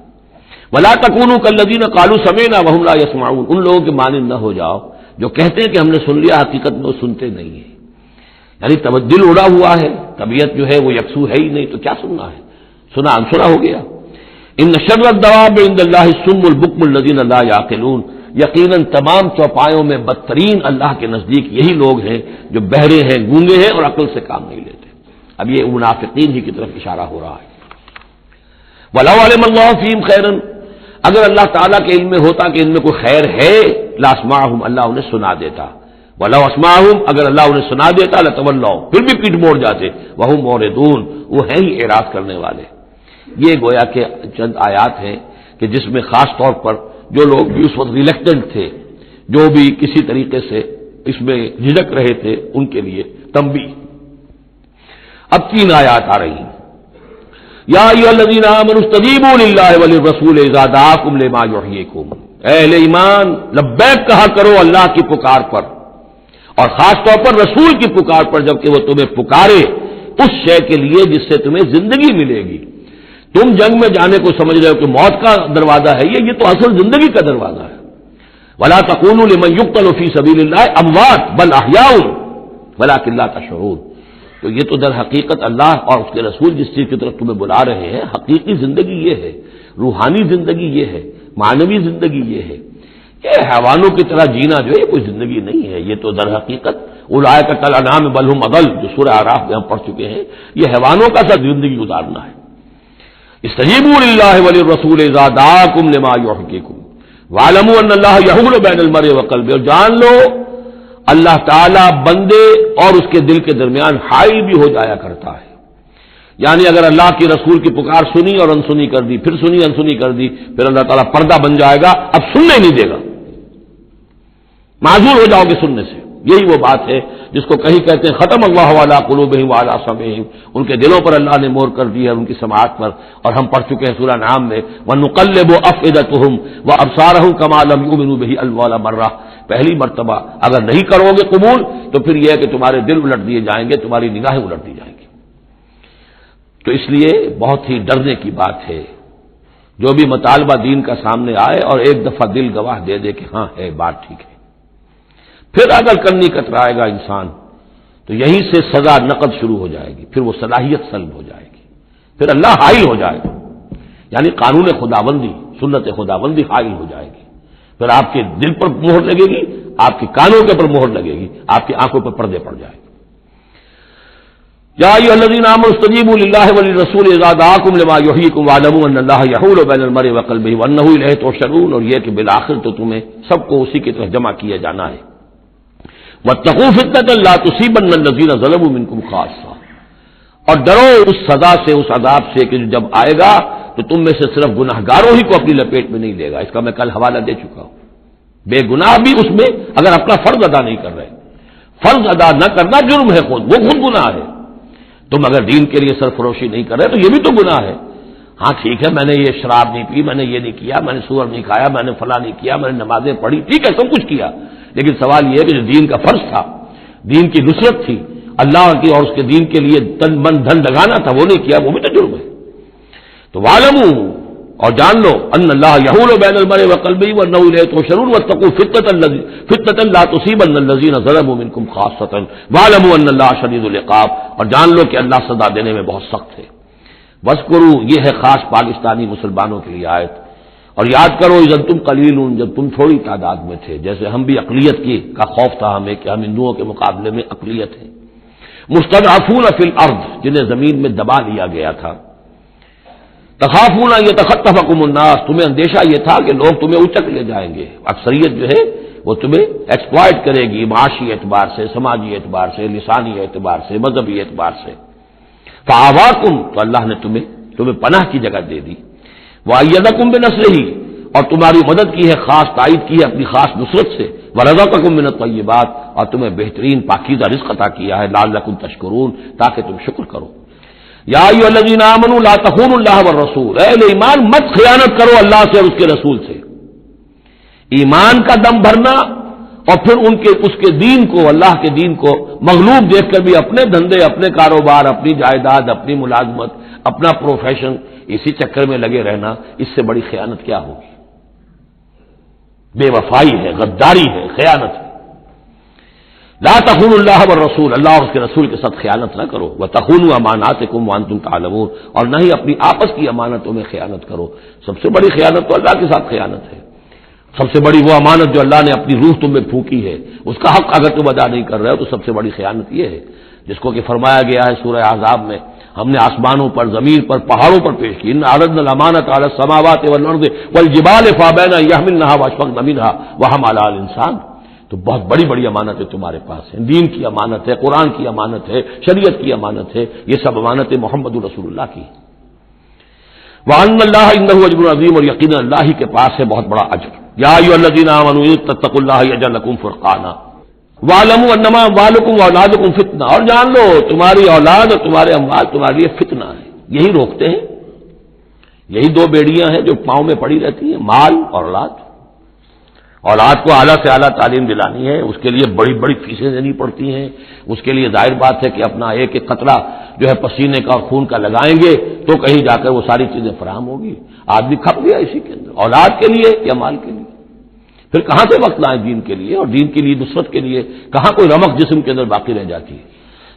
ولا تکونوا کالذین قالوا سمعنا وهم لا يسمعون، ان لوگوں کے مانند نہ ہو جاؤ جو کہتے ہیں کہ ہم نے سن لیا، حقیقت میں وہ سنتے نہیں ہیں. یعنی دل اڑا ہوا ہے، طبیعت جو ہے وہ یکسو ہے ہی نہیں، تو کیا سننا ہے، سنا انسنا ہو گیا. ان شر الدواب عند اللہ الصم البکم الذین لا یعقلون، یقیناً تمام چوپایوں میں بدترین اللہ کے نزدیک یہی لوگ ہیں جو بہرے ہیں، گونگے ہیں اور عقل سے کام نہیں لیتے. اب یہ منافقین ہی کی طرف اشارہ ہو رہا ہے. وَلَوْ عَلِمَ اللَّهُ فِيهِمْ خَيْرًا، اگر اللہ تعالیٰ کے علم میں ہوتا کہ ان میں کوئی خیر ہے، لَأَسْمَعَهُمْ، اللہ انہیں سنا دیتا. وَلَوْ أَسْمَعَهُمْ، اگر اللہ انہیں سنا دیتا لَتَوَلَّوْا، پھر بھی پیٹ موڑ جاتے. وَهُمْ مُعْرِضُونَ، وہ ہیں ہی اعراض کرنے والے. یہ گویا کہ چند آیات ہیں کہ جس میں خاص طور پر جو لوگ بھی اس وقت ریلیکٹنٹ تھے، جو بھی کسی طریقے سے اس میں جھجک رہے تھے، ان کے لیے تنبیہ. اب 3 آیات آ رہی ہیں. یا ایھا الذین آمنوا استجیبوا للہ وللرسول اذا دعاکم لما یحییکم، اے اہل ایمان لبیک کہا کرو اللہ کی پکار پر، اور خاص طور پر رسول کی پکار پر جبکہ وہ تمہیں پکارے اس شے کے لیے جس سے تمہیں زندگی ملے گی. تم جنگ میں جانے کو سمجھ رہے ہو کہ موت کا دروازہ ہے، یہ تو اصل زندگی کا دروازہ ہے. ولا تقولوا لمن يقتل في سبيل الله اموات بل احياء ولكن لا تشعرون. تو یہ تو در حقیقت اللہ اور اس کے رسول جس چیز کی طرف تمہیں بلا رہے ہیں، حقیقی زندگی یہ ہے، روحانی زندگی یہ ہے، معنوی زندگی یہ ہے. یہ حیوانوں کی طرح جینا جو ہے یہ کوئی زندگی نہیں ہے. یہ تو در حقیقت اولئک کالانعام بل هم اضل، جو سورہ اعراف میں ہم پڑھ چکے ہیں، یہ حیوانوں کا سا زندگی گزارنا ہے. استجیبوا للہ وللرسول اذا دعاکم لما یحییکم واعلموا ان اللہ یحول بین المرء وقلبہ، اور جان لو اللہ تعالی بندے اور اس کے دل کے درمیان حائل بھی ہو جایا کرتا ہے. یعنی اگر اللہ کی رسول کی پکار سنی اور انسنی کر دی، پھر سنی انسنی کر دی، پھر اللہ تعالیٰ پردہ بن جائے گا، اب سننے نہیں دے گا، معذور ہو جاؤ گے سننے سے. یہی وہ بات ہے جس کو کہیں کہتے ہیں ختم اللہ علی قلوبہم وعلی سمعہم، ان کے دلوں پر اللہ نے مہر کر دی ہے، ان کی سماعت پر. اور ہم پڑھ چکے ہیں سورہ انعام میں وَنُقَلِّبُ أَفْئِدَتَهُمْ وَأَبْصَارَهُمْ كَمَا لَمْ يُؤْمِنُوا بِهِ أَوَّلَ مَرَّةٍ. پہلی مرتبہ اگر نہیں کرو گے قبول تو پھر یہ ہے کہ تمہارے دل الٹ دیے جائیں گے، تمہاری نگاہیں الٹ دی جائیں گی. تو اس لیے بہت ہی ڈرنے کی بات ہے جو بھی مطالبہ دین کا سامنے آئے اور ایک دفعہ دل گواہ دے دے کہ ہاں ہے بات ٹھیک ہے، پھر اگر کرنی کترائے گا انسان تو یہیں سے سزا نقد شروع ہو جائے گی، پھر وہ صلاحیت سلب ہو جائے گی، پھر اللہ حائل ہو جائے گا. یعنی قانون خداوندی، سنت خداوندی حائل ہو جائے گی. پھر آپ کے دل پر مہر لگے گی، آپ کے کانوں کے پر مہر لگے گی، آپ کی آنکھوں پر پردے پڑ جائے گے. یا ایھا الذین آمنوا استجیبوا للہ وللرسول اذا دعاکم لما یحییکم واعلموا ان اللہ یحول بین المرء وقلبہ وانہ الیہ تحشرون. اور یہ کہ بالآخر تو تمہیں سب کو اسی کی طرف جمع کیا جانا ہے. واتقوا فتنۃ لا تصیبن الذین ظلموا منکم خاصۃ، اور ڈرو اس سزا سے، اس عذاب سے کہ جب آئے گا تو تم میں سے صرف گناہگاروں ہی کو اپنی لپیٹ میں نہیں لے گا. اس کا میں کل حوالہ دے چکا ہوں. بے گناہ بھی اس میں اگر اپنا فرض ادا نہیں کر رہے، فرض ادا نہ کرنا جرم ہے، خود وہ خود گناہ ہے. تم اگر دین کے لیے سرفروشی نہیں کر رہے تو یہ بھی تو گناہ ہے. ہاں ٹھیک ہے میں نے یہ شراب نہیں پی، میں نے یہ نہیں کیا، میں نے سور نہیں کھایا، میں نے فلاں نہیں کیا، میں نے نمازیں پڑھی، ٹھیک ہے سب کچھ کیا، لیکن سوال یہ ہے کہ جو دین کا فرض تھا، دین کی نصرت تھی، اللہ کی اور اس کے دین کے لیے تن من دھن لگانا تھا، وہ نہیں کیا، وہ بھی تو جرم ہے. تو وَاعْلَمُوا، اور جان لو ان اللہ یحول بین المرء وقلبہ وانہ الیہ تحشرون واتقوا فتنۃ لا تصیبن الذین ظلموا منکم خاصۃ واعلموا ان اللہ شدید العقاب. اور جان لو کہ اللہ سزا دینے میں بہت سخت ہے. وَاذْكُرُوا، یہ ہے خاص پاکستانی مسلمانوں کے لیے آیت. اور یاد کرو اذ انتم قلیل، جب تم تھوڑی تعداد میں تھے. جیسے ہم بھی اقلیت کی کا خوف تھا ہمیں کہ ہم ہندوؤں کے مقابلے میں اقلیت ہیں. مستضعفون فی الارض، جنہیں زمین میں دبا لیا گیا تھا. تخافون یتخطفکم الناس، تمہیں اندیشہ یہ تھا کہ لوگ تمہیں اچک لے جائیں گے، اکثریت جو ہے وہ تمہیں ایکسپلائٹ کرے گی معاشی اعتبار سے، سماجی اعتبار سے، لسانی اعتبار سے، مذہبی اعتبار سے. فآواکم، تو اللہ نے تمہیں پناہ کی جگہ دے دی. وَأَيَّدَكُم بِنَصْرِهِ، اور تمہاری مدد کی ہے، خاص تائید کی ہے اپنی خاص نصرت سے. وَرَزَقَكُم مِّنَ الطَّيِّبَاتِ، اور تمہیں بہترین پاکیزہ رزق عطا کیا ہے. لَعَلَّكُمْ تَشْكُرُونَ، تاکہ تم شکر کرو. یا ایھا الذین آمنوا لا تخونوا اللہ والرسول، اے ایمان مت خیانت کرو اللہ سے اور اس کے رسول سے. ایمان کا دم بھرنا اور پھر اس کے دین کو، اللہ کے دین کو مغلوب دیکھ کر بھی اپنے دھندے، اپنے کاروبار، اپنی جائیداد، اپنی ملازمت، اپنا پروفیشن اسی چکر میں لگے رہنا، اس سے بڑی خیانت کیا ہوگی؟ بے وفائی ہے، غداری ہے، خیانت ہے۔ لا تخونوا اللہ والرسول، اللہ اور اس کے رسول کے ساتھ خیانت نہ کرو، وتخونوا اماناتکم وانتم تعلمون، اور نہ ہی اپنی آپس کی امانتوں میں خیانت کرو۔ سب سے بڑی خیانت تو اللہ کے ساتھ خیانت ہے۔ سب سے بڑی وہ امانت جو اللہ نے اپنی روح تم میں پھونکی ہے، اس کا حق اگر تم ادا نہیں کر رہے ہو تو سب سے بڑی خیانت یہ ہے، جس کو کہ فرمایا گیا ہے سورہ احزاب میں، ہم نے آسمانوں پر، زمین پر، پہاڑوں پر پیش کی، ان عرضنا الامانۃ علی السماوات والارض والجبال فابین ان یحملنها واشفقن منها وحملها الانسان۔ تو بہت بڑی بڑی امانتیں تمہارے پاس ہیں، دین کی امانت ہے، قرآن کی امانت ہے، شریعت کی امانت ہے، یہ سب امانتیں محمد رسول اللہ کی ہیں۔ وَأَنَّ اللَّهَ عِندَهُ أَجْرٌ عَظِيمٌ، اور یقینا اللہ ہی کے پاس ہے بہت بڑا اجر۔ یا ایھا الذین آمنوا اتقوا اللہ یجعل لکم فرقانا وَاعْلَمُوا أَنَّمَا أَمْوَالُكُمْ وَأَوْلَادُكُمْ فِتْنَةٌ، اور جان لو تمہاری اولاد اور تمہارے اموال تمہارے لیے فتنہ ہے، یہی روکتے ہیں، یہی دو بیڑیاں ہیں جو پاؤں میں پڑی رہتی ہیں، مال اور اولاد۔ اولاد کو اعلیٰ سے اعلیٰ تعلیم دلانی ہے، اس کے لیے بڑی بڑی فیسیں دینی پڑتی ہیں، اس کے لیے ظاہر بات ہے کہ اپنا ایک ایک قطرہ جو ہے پسینے کا اور خون کا لگائیں گے تو کہیں جا کر وہ ساری چیزیں فراہم ہوگی۔ آدمی کھپ گیا اسی کے اندر، اولاد کے لیے یا مال کے لیے، پھر کہاں سے وقت لائیں دین کے لیے، اور دین کے لیے نصرت کے لیے کہاں کوئی رمق جسم کے اندر باقی رہ جاتی ہے۔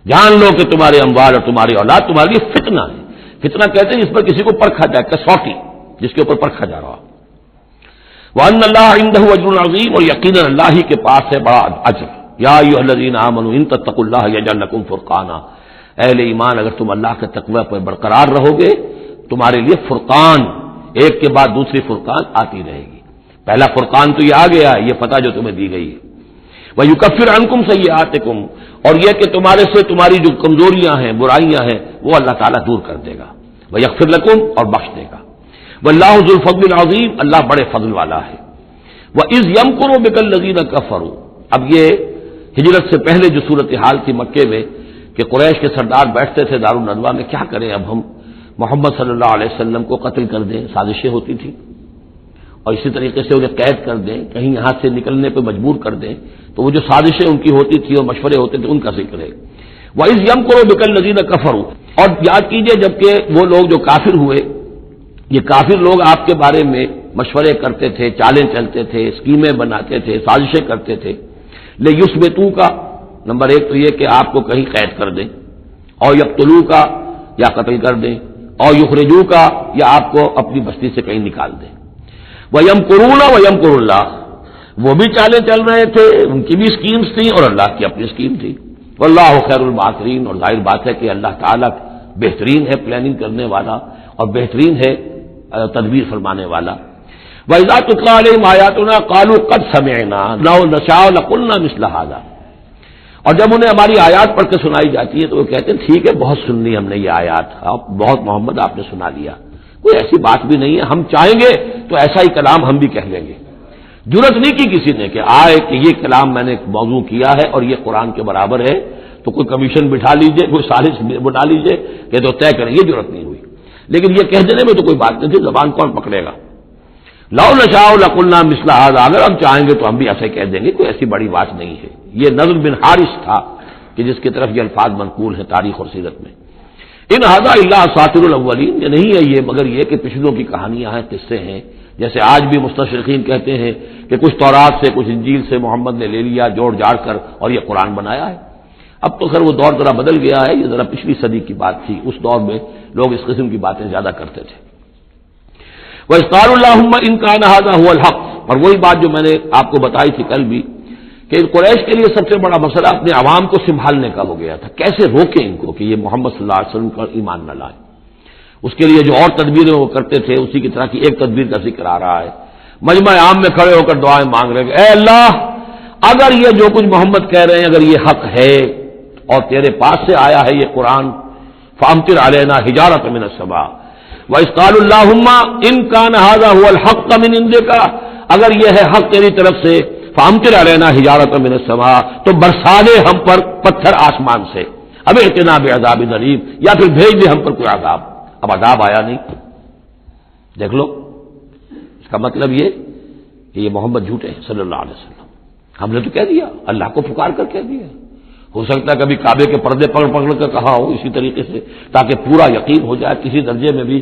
جان لو کہ تمہارے اموال اور تمہاری اولاد تمہارے لیے فتنہ ہے۔ فتنہ کہتے ہیں جس پر کسی کو پرکھا جائے، کسوٹی جس کے اوپر پرکھا جا رہا۔ وَأَنَّ اللَّهَ عِندَهُ أَجْرٌ عَظِيمٌ، اور یقینا اللہ ہی کے پاس ہے بڑا اجر۔ یا ایھا الذین آمنوا ان تتقوا اللہ یجعل لکم فرقانا، اہل ایمان اگر تم اللہ کے تقوی پر برقرار رہو گے تمہارے لیے فرقان، ایک کے بعد دوسری فرقان آتی رہے گی۔ پہلا فرقان تو یہ آ گیا، یہ فتح جو تمہیں دی گئی ہے۔ وَيُكَفِّرْ عَنْكُمْ سَيِّئَاتِكُمْ، اور یہ کہ تمہارے سے تمہاری جو کمزوریاں ہیں، برائیاں ہیں، وہ اللہ تعالیٰ دور کر دے گا۔ وَيَغْفِرْ لَكُمْ، اور بخش دے گا۔ وَاللَّهُ ذُو الْفَضْلِ الْعَظِيمِ، اللہ بڑے فضل والا ہے۔ وَإِذْ يَمْكُرُ بِكَ الَّذِينَ كَفَرُوا، اب یہ ہجرت سے پہلے جو صورتحال تھی مکے میں کہ قریش کے سردار بیٹھتے تھے دارالندوہ میں، کیا کریں اب ہم محمد صلی اللہ علیہ وسلم کو قتل کر دیں، سازشیں ہوتی تھیں، اور اسی طریقے سے انہیں قید کر دیں، کہیں یہاں سے نکلنے پہ مجبور کر دیں، تو وہ جو سازشیں ان کی ہوتی تھی اور مشورے ہوتے تھے ان کا ذکر ہے۔ وَإِذْ يَمْكُرُ بِكَ الَّذِينَ كَفَرُوا، اور یاد کیجئے جبکہ وہ لوگ جو کافر ہوئے، یہ کافر لوگ آپ کے بارے میں مشورے کرتے تھے، چالیں چلتے تھے، اسکیمیں بناتے تھے، سازشیں کرتے تھے۔ لِيُثْبِتُوكَ، نمبر ایک تو یہ کہ آپ کو کہیں قید کر دیں، اور يَقْتُلُوكَ، یا قتل کر دیں، اور يُخْرِجُوكَ، یا آپ کو اپنی بستی سے کہیں نکال دیں۔ وَيَمْكُرُونَ وَيَمْكُرُ اللَّهُ، وہ بھی چالیں چل رہے تھے، ان کی بھی اسکیمز تھیں اور اللہ کی اپنی اسکیم تھی۔ وَاللَّهُ خَيْرُ الْمَاكِرِينَ، اور ظاہر بات ہے کہ اللہ تعالیٰ بہترین ہے پلاننگ کرنے والا اور بہترین ہے تدبیر فرمانے والا۔ وَإِذَا تُتْلَىٰ عَلَيْهِمْ آيَاتُنَا قَالُوا قَدْ سَمِعْنَا لَوْ نَشَاءُ لَقُلْنَا مِثْلَ هَٰذَا، اور جب انہیں ہماری آیات پڑھ کے سنائی جاتی ہے تو وہ کہتے ہیں ٹھیک ہے، بہت سن لی ہم نے یہ آیات، بہت محمد آپ نے سنا لیا، کوئی ایسی بات بھی نہیں ہے، ہم چاہیں گے تو ایسا ہی کلام ہم بھی کہہ لیں گے۔ جرأت نہیں کی کسی نے کہ آئے کہ یہ کلام میں نے موضوع کیا ہے اور یہ قرآن کے برابر ہے، تو کوئی کمیشن بٹھا لیجئے، کوئی سازش بنا لیجئے کہ تو طے کریں، یہ جرأت نہیں ہوئی۔ لیکن یہ کہہ دینے میں تو کوئی بات نہیں تھی، زبان کون پکڑے گا۔ لو نشاء لقلنا مثل هذا، اگر ہم چاہیں گے تو ہم بھی ایسے کہہ دیں گے، کوئی ایسی بڑی بات نہیں ہے۔ یہ نضر بن حارث تھا کہ جس کی طرف یہ الفاظ منقول ہیں تاریخ اور سیرت میں۔ ان هذا الا اساطیر الاولین، یہ نہیں ہے یہ مگر یہ کہ پچھلوں کی کہانیاں ہیں، قصے ہیں، جیسے آج بھی مستشرقین کہتے ہیں کہ کچھ تورات سے کچھ انجیل سے محمد نے لے لیا جوڑ جاڑ کر اور یہ قرآن بنایا ہے۔ اب تو خیر وہ دور ذرا بدل گیا ہے، یہ ذرا پچھلی صدی کی بات تھی، اس دور میں لوگ اس قسم کی باتیں زیادہ کرتے تھے۔ وَإِذْ قَالُوا اللَّهُمَّ إِنْ كَانَ هَذَا هُوَ الْحَقُّ، اور وہی بات جو میں نے آپ کو بتائی تھی کل بھی کہ قریش کے لیے سب سے بڑا مسئلہ اپنے عوام کو سنبھالنے کا ہو گیا تھا، کیسے روکیں ان کو کہ یہ محمد صلی اللہ علیہ وسلم کا ایمان نہ لائیں۔ اس کے لیے جو اور تدبیریں وہ کرتے تھے اسی کی طرح کی ایک تدبیر کا ذکر آ رہا ہے۔ مجمع عام میں کھڑے ہو کر دعائیں مانگ رہے ہیں، اے اللہ اگر یہ جو کچھ محمد کہہ رہے ہیں اگر یہ حق ہے اور تیرے پاس سے آیا ہے یہ قرآن، فامطر علینا حجارۃ من السماء، وَإِذْ قَالُوا اللَّهُمَّ إِنْ كَانَ هَذَا هُوَ الْحَقُّ مِنْ عِنْدِكَ، اگر یہ ہے حق تیری طرف سے، فامطر علینا حجارۃ من السماء، تو برسا دے ہم پر پتھر آسمان سے، اب ائتنا بعذاب الیم، یا پھر بھیج دے ہم پر کوئی عذاب۔ اب عذاب آیا نہیں، دیکھ لو، اس کا مطلب یہ کہ یہ محمد جھوٹے ہیں صلی اللہ علیہ وسلم۔ ہم نے تو کہہ دیا، اللہ کو پکار کر کہہ دیا، ہو سکتا ہے کبھی کعبے کے پردے پکڑ پکڑ کر کہا ہو اسی طریقے سے، تاکہ پورا یقین ہو جائے، کسی درجے میں بھی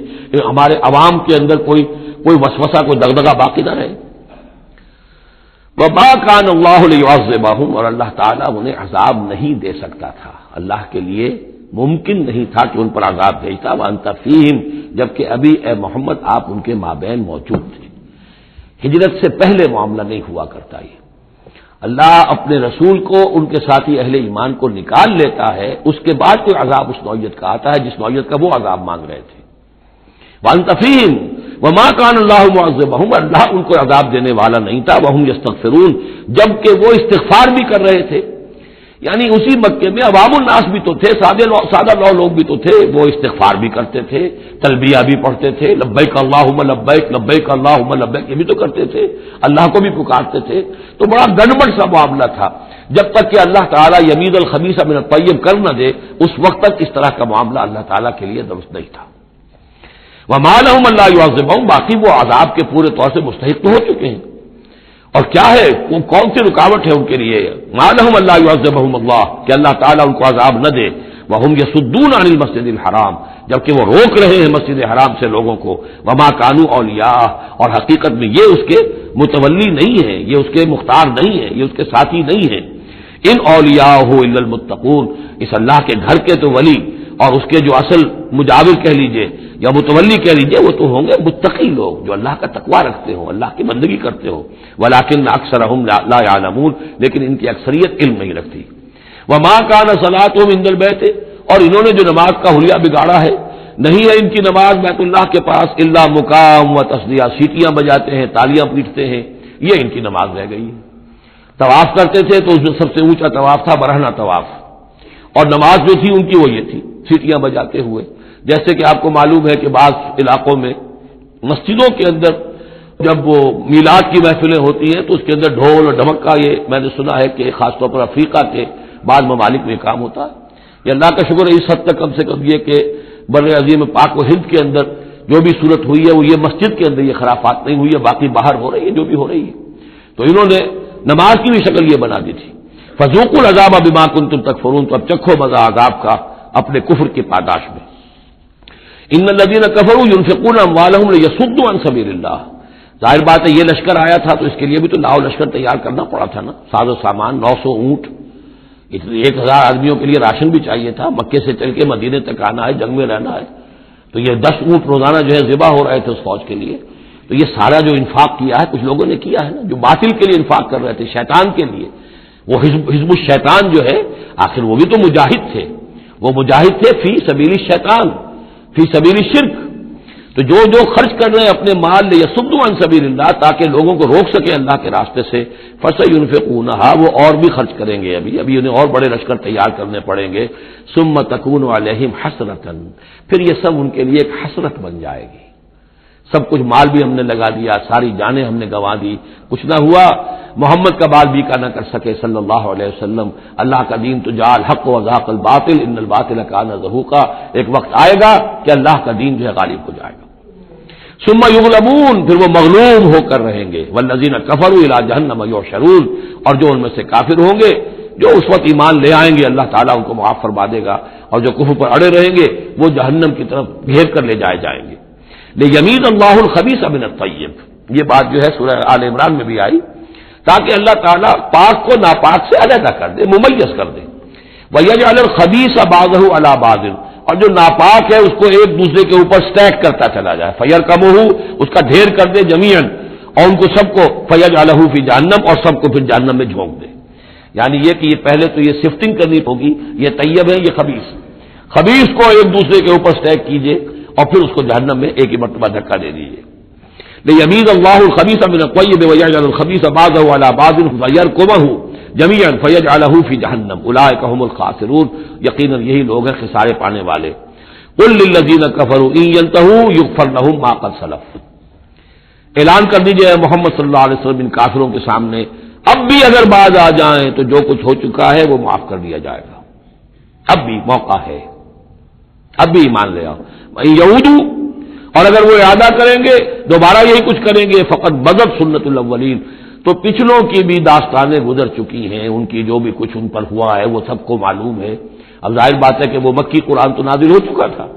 ہمارے عوام کے اندر کوئی وسوسہ، کوئی دغدغہ باقی نہ رہے۔ وَمَا كَانَ اللَّهُ لِيُعَذِّبَهُمْ، اور اللہ تعالیٰ انہیں عذاب نہیں دے سکتا تھا، اللہ کے لیے ممکن نہیں تھا کہ ان پر عذاب بھیجتا، وَأَنْتَ فِيهِمْ، جبکہ ابھی اے محمد آپ ان کے مابین موجود تھے۔ ہجرت سے پہلے معاملہ نہیں ہوا کرتا یہ، اللہ اپنے رسول کو ان کے ساتھی اہل ایمان کو نکال لیتا ہے، اس کے بعد کوئی عذاب اس نوعیت کا آتا ہے جس نوعیت کا وہ عذاب مانگ رہے تھے۔ وَأَنْتَ فِيهِمْ وَمَا كَانَ اللَّهُ مُعَذِّبَهُمْ، اللہ ان کو عذاب دینے والا نہیں تھا، وَهُمْ يَسْتَغْفِرُونَ، جبکہ وہ استغفار بھی کر رہے تھے۔ یعنی اسی مکے میں عوام الناس بھی تو تھے، سادہ لوگ بھی تو تھے، وہ استغفار بھی کرتے تھے، تلبیہ بھی پڑھتے تھے، لبیک اللہم لبیک لبیک اللہم لبیک، یہ بھی تو کرتے تھے، اللہ کو بھی پکارتے تھے۔ تو بڑا گڑبڑ سا معاملہ تھا، جب تک کہ اللہ تعالیٰ یمیز الخبیث من الطیب کر نہ دے، اس وقت تک اس طرح کا معاملہ اللہ تعالیٰ کے لیے درست نہیں تھا۔ وَمَا لَهُمْ أَلَّا يُعَذِّبَهُمْ، باقی وہ عذاب کے پورے طور سے مستحق تو ہو چکے ہیں، اور کیا ہے وہ کون سی رکاوٹ ہے ان کے لیے؟ مَا لَهُمْ أَلَّا يُعَذِّبَهُمُ اللَّهُ، کہ اللہ تعالیٰ ان کو عذاب نہ دے، وَهُمْ يَصُدُّونَ عَنِ الْمَسْجِدِ الْحَرَامِ، جبکہ وہ روک رہے ہیں مسجد حرام سے لوگوں کو، وَمَا كَانُوا أَوْلِيَاءَهُ، اور حقیقت میں یہ اس کے متولی نہیں ہے، یہ اس کے مختار نہیں ہے، یہ اس کے ساتھی نہیں ہے۔ ان اولیاءہ الا المتقون، اس اللہ کے گھر کے تو ولی اور اس کے جو اصل مجاور کہہ لیجئے یا متولی کہہ لیجئے، وہ تو ہوں گے متقی لوگ جو اللہ کا تقوی رکھتے ہوں، اللہ کی بندگی کرتے ہوں، ولکن اکثرهم لا يعلمون، لیکن ان کی اکثریت علم نہیں رکھتی۔ وما كان صلاتهم عند البيت، اور انہوں نے جو نماز کا حلیہ بگاڑا ہے، نہیں ہے ان کی نماز بیت اللہ کے پاس الا مقام و تصدیہ، سیٹیاں بجاتے ہیں، تالیاں پیٹتے ہیں، یہ ان کی نماز رہ گئی ہے۔ طواف کرتے تھے تو اس میں سب سے اونچا طواف تھا برہنہ طواف، اور نماز جو تھی ان کی وہ یہ تھی، سیٹیاں بجاتے ہوئے۔ جیسے کہ آپ کو معلوم ہے کہ بعض علاقوں میں مسجدوں کے اندر جب وہ میلاد کی محفلیں ہوتی ہیں تو اس کے اندر ڈھول اور ڈھمک کا، یہ میں نے سنا ہے کہ خاص طور پر افریقہ کے بعض ممالک میں کام ہوتا ہے۔ یہ اللہ کا شکر ہے اس حد تک کم سے کم یہ کہ بر عظیم پاک و ہند کے اندر جو بھی صورت ہوئی ہے وہ یہ مسجد کے اندر یہ خرافات نہیں ہوئی ہے، باقی باہر ہو رہی ہے جو بھی ہو رہی ہے۔ تو انہوں نے نماز کی بھی شکل یہ بنا دی تھی، فذوقوا العذاب بما کنتم تکفرون، تو اب چکھو مزہ عذاب کا اپنے کفر کی پاداش میں۔ ان الذین کفروا ينفقون اموالهم ليصدوا عن سبیل اللہ، ظاہر بات ہے یہ لشکر آیا تھا تو اس کے لیے بھی تو لاؤ لشکر تیار کرنا پڑا تھا نا، ساز و سامان، 900 اونٹ، 1000 آدمیوں کے لیے راشن بھی چاہیے تھا، مکے سے چل کے مدینے تک آنا ہے، جنگ میں رہنا ہے، تو یہ 10 اونٹ روزانہ جو ہے ذبح ہو رہے تھے اس فوج کے لیے۔ تو یہ سارا جو انفاق کیا ہے کچھ لوگوں نے کیا ہے نا، جو باطل کے لیے انفاق کر رہے تھے، شیطان کے لیے، وہ حزب الشیطان جو ہے، آخر وہ بھی تو مجاہد تھے، وہ مجاہد تھے فی سبیل الشیطان، فی سبیل الشرک۔ تو جو خرچ کر رہے ہیں اپنے مال لیصدوا عن سبیل اللہ، تاکہ لوگوں کو روک سکے اللہ کے راستے سے، فسينفقونها، وہ اور بھی خرچ کریں گے، ابھی انہیں اور بڑے لشکر تیار کرنے پڑیں گے، ثم تكون عليهم حسرة، پھر یہ سب ان کے لیے ایک حسرت بن جائے گی۔ سب کچھ مال بھی ہم نے لگا دیا، ساری جانیں ہم نے گنوا دی، کچھ نہ ہوا، محمد کا بال بیکا نہ کر سکے صلی اللہ علیہ وسلم، اللہ کا دین تو جا الحق وزهق الباطل ان الباطل كان زهوقا، ایک وقت آئے گا کہ اللہ کا دین جو ہے غالب ہو جائے گا۔ ثم يغلبون، پھر وہ مغلوب ہو کر رہیں گے، والذین کفروا الى جہنم یحشرون، اور جو ان میں سے کافر ہوں گے، جو اس وقت ایمان لے آئیں گے اللہ تعالیٰ ان کو معاف فرما دے گا، اور جو کفر پر اڑے رہیں گے وہ جہنم کی طرف گھیر کر لے جائے جائیں گے۔ لیمیز اللہ الخبیث من الطیب، یہ بات جو ہے سورہ آل عمران میں بھی آئی، تاکہ اللہ تعالیٰ پاک کو ناپاک سے علیحدہ کر دے، ممیز کر دے۔ وَيَجْعَلَ الْخَبِيثَ بَعْضَهُ عَلَى بَعْضٍ، اور جو ناپاک ہے اس کو ایک دوسرے کے اوپر سٹیک کرتا چلا جائے، فَيَرْكَمُهُ، اس کا ڈھیر کر دے جميعاً، اور ان کو سب کو فَيَجْعَلَهُ فِي جہنم، اور سب کو پھر جہنم میں جھونک دے۔ یعنی یہ کہ یہ پہلے تو یہ شفٹنگ کرنی ہوگی، یہ طیب ہے، یہ خبیث کو ایک دوسرے کے اوپر سٹیک کیجئے اور پھر اس کو جہنم میں ایک ہی مرتبہ دھکا دے دیجیے۔ لیمیز اللہ الخبیث من الطیب ویجعل الخبیث بعضه علی بعض فیرکمہ جمیعا فیجعلہ فی جہنم اولئک هم الخاسرون، یقیناً یہی لوگ ہیں خسارے پانے والے۔ قل للذین کفروا ان ینتہوا یغفر لهم ما قد سلف، اعلان کر دیجئے محمد صلی اللہ علیہ وسلم ان کافروں کے سامنے، اب بھی اگر باز آ جائیں تو جو کچھ ہو چکا ہے وہ معاف کر دیا جائے گا، اب بھی موقع ہے، اب بھی ایمان لے آؤ۔ یہودو، اور اگر وہ ارادہ کریں گے دوبارہ یہی کچھ کریں گے، فقط بدت سنت الاولین، تو پچھلوں کی بھی داستانیں گزر چکی ہیں، ان کی جو بھی کچھ ان پر ہوا ہے وہ سب کو معلوم ہے۔ اب ظاہر بات ہے کہ وہ مکی قرآن تو نازل ہو چکا تھا،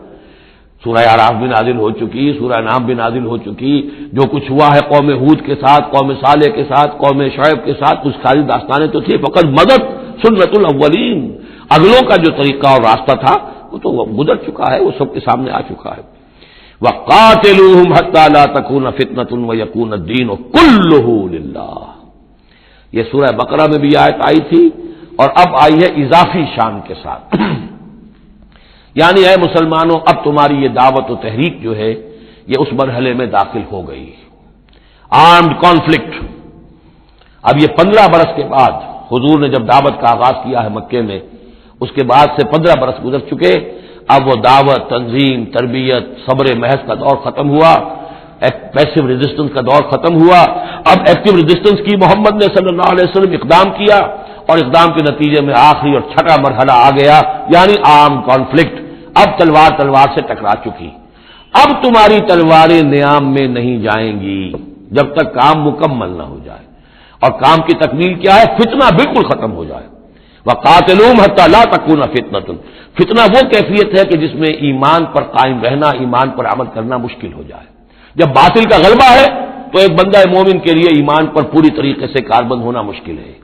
سورہ اعراف بھی نازل ہو چکی، سورہ انعام بھی نازل ہو چکی، جو کچھ ہوا ہے قوم ہود کے ساتھ، قوم صالح کے ساتھ، قوم شعیب کے ساتھ، کچھ ساری داستانیں تو تھی، فقط مدد سنت الاولین، اگلوں کا جو طریقہ اور راستہ تھا وہ تو گزر چکا ہے، وہ سب کے سامنے آ چکا ہے۔ وَقَاتِلُوهُمْ حَتَّى لَا تَكُونَ فِتْنَةٌ وَيَكُونَ الدِّينُ كُلُّهُ لِلَّهِ۔ یہ سورہ بقرہ میں بھی آیت آئی تھی اور اب آئی ہے اضافی شان کے ساتھ، یعنی اے مسلمانوں اب تمہاری یہ دعوت و تحریک جو ہے یہ اس مرحلے میں داخل ہو گئی، آرمڈ کانفلکٹ۔ اب یہ 15 برس کے بعد حضور نے جب دعوت کا آغاز کیا ہے مکے میں، اس کے بعد سے 15 برس گزر چکے، اب وہ دعوت، تنظیم، تربیت، صبر محض کا دور ختم ہوا، پیسو ریزسٹنس کا دور ختم ہوا، اب ایکٹیو ریزسٹنس کی محمد نے صلی اللہ علیہ وسلم اقدام کیا، اور اقدام کے نتیجے میں آخری اور چھٹا مرحلہ آ گیا، یعنی عام کانفلکٹ۔ اب تلوار سے ٹکرا چکی، اب تمہاری تلواریں نیام میں نہیں جائیں گی جب تک کام مکمل نہ ہو جائے، اور کام کی تکمیل کیا ہے؟ فتنہ بالکل ختم ہو جائے۔ وَقَاتِلُوهُمْ حَتَّى لَا تَكُونَ فِتْنَةٌ، فتنہ وہ کیفیت ہے کہ جس میں ایمان پر قائم رہنا، ایمان پر عمل کرنا مشکل ہو جائے۔ جب باطل کا غلبہ ہے تو ایک بندہ مومن کے لیے ایمان پر پوری طریقے سے کاربند ہونا مشکل ہے،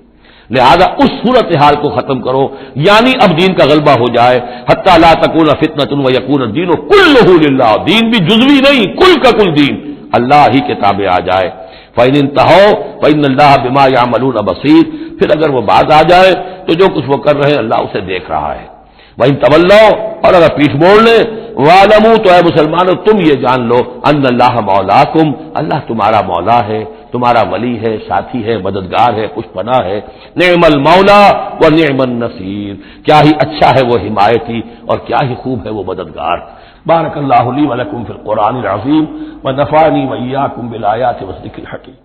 لہذا اس صورتحال کو ختم کرو، یعنی اب دین کا غلبہ ہو جائے۔ حَتَّى لَا تَكُونَ فِتْنَةٌ وَيَكُونَ الدِّينُ كُلُّهُ لِلَّهِ، دین بھی جزوی نہیں، کل کا کل دین اللہ ہی کے تابع آ جائے۔ فَإِنِ انتَهَوْا فَإِنَّ اللَّهَ بِمَا يَعْمَلُونَ بَصِيرٌ، پھر اگر وہ باز آ جائے تو جو کچھ وہ کر رہے ہیں اللہ اسے دیکھ رہا ہے۔ وَإِن تَوَلَّوْا، اور اگر پیٹھ موڑ لیں، وَاعْلَمُوا، تو اے مسلمانوں تم یہ جان لو، أَنَّ اللَّهَ مَوْلَاكُمْ، اللہ تمہارا مولا ہے، تمہارا ولی ہے، ساتھی ہے، مددگار ہے، خوش پناہ ہے۔ نعم المولا ونعم النصیر، کیا ہی اچھا ہے وہ حمایتی اور کیا ہی خوب ہے وہ مددگار۔ بارک اللہ لی ولکم فی القرآن العظیم ونفعنی وإیاکم بالآیات والذکر الحکیم۔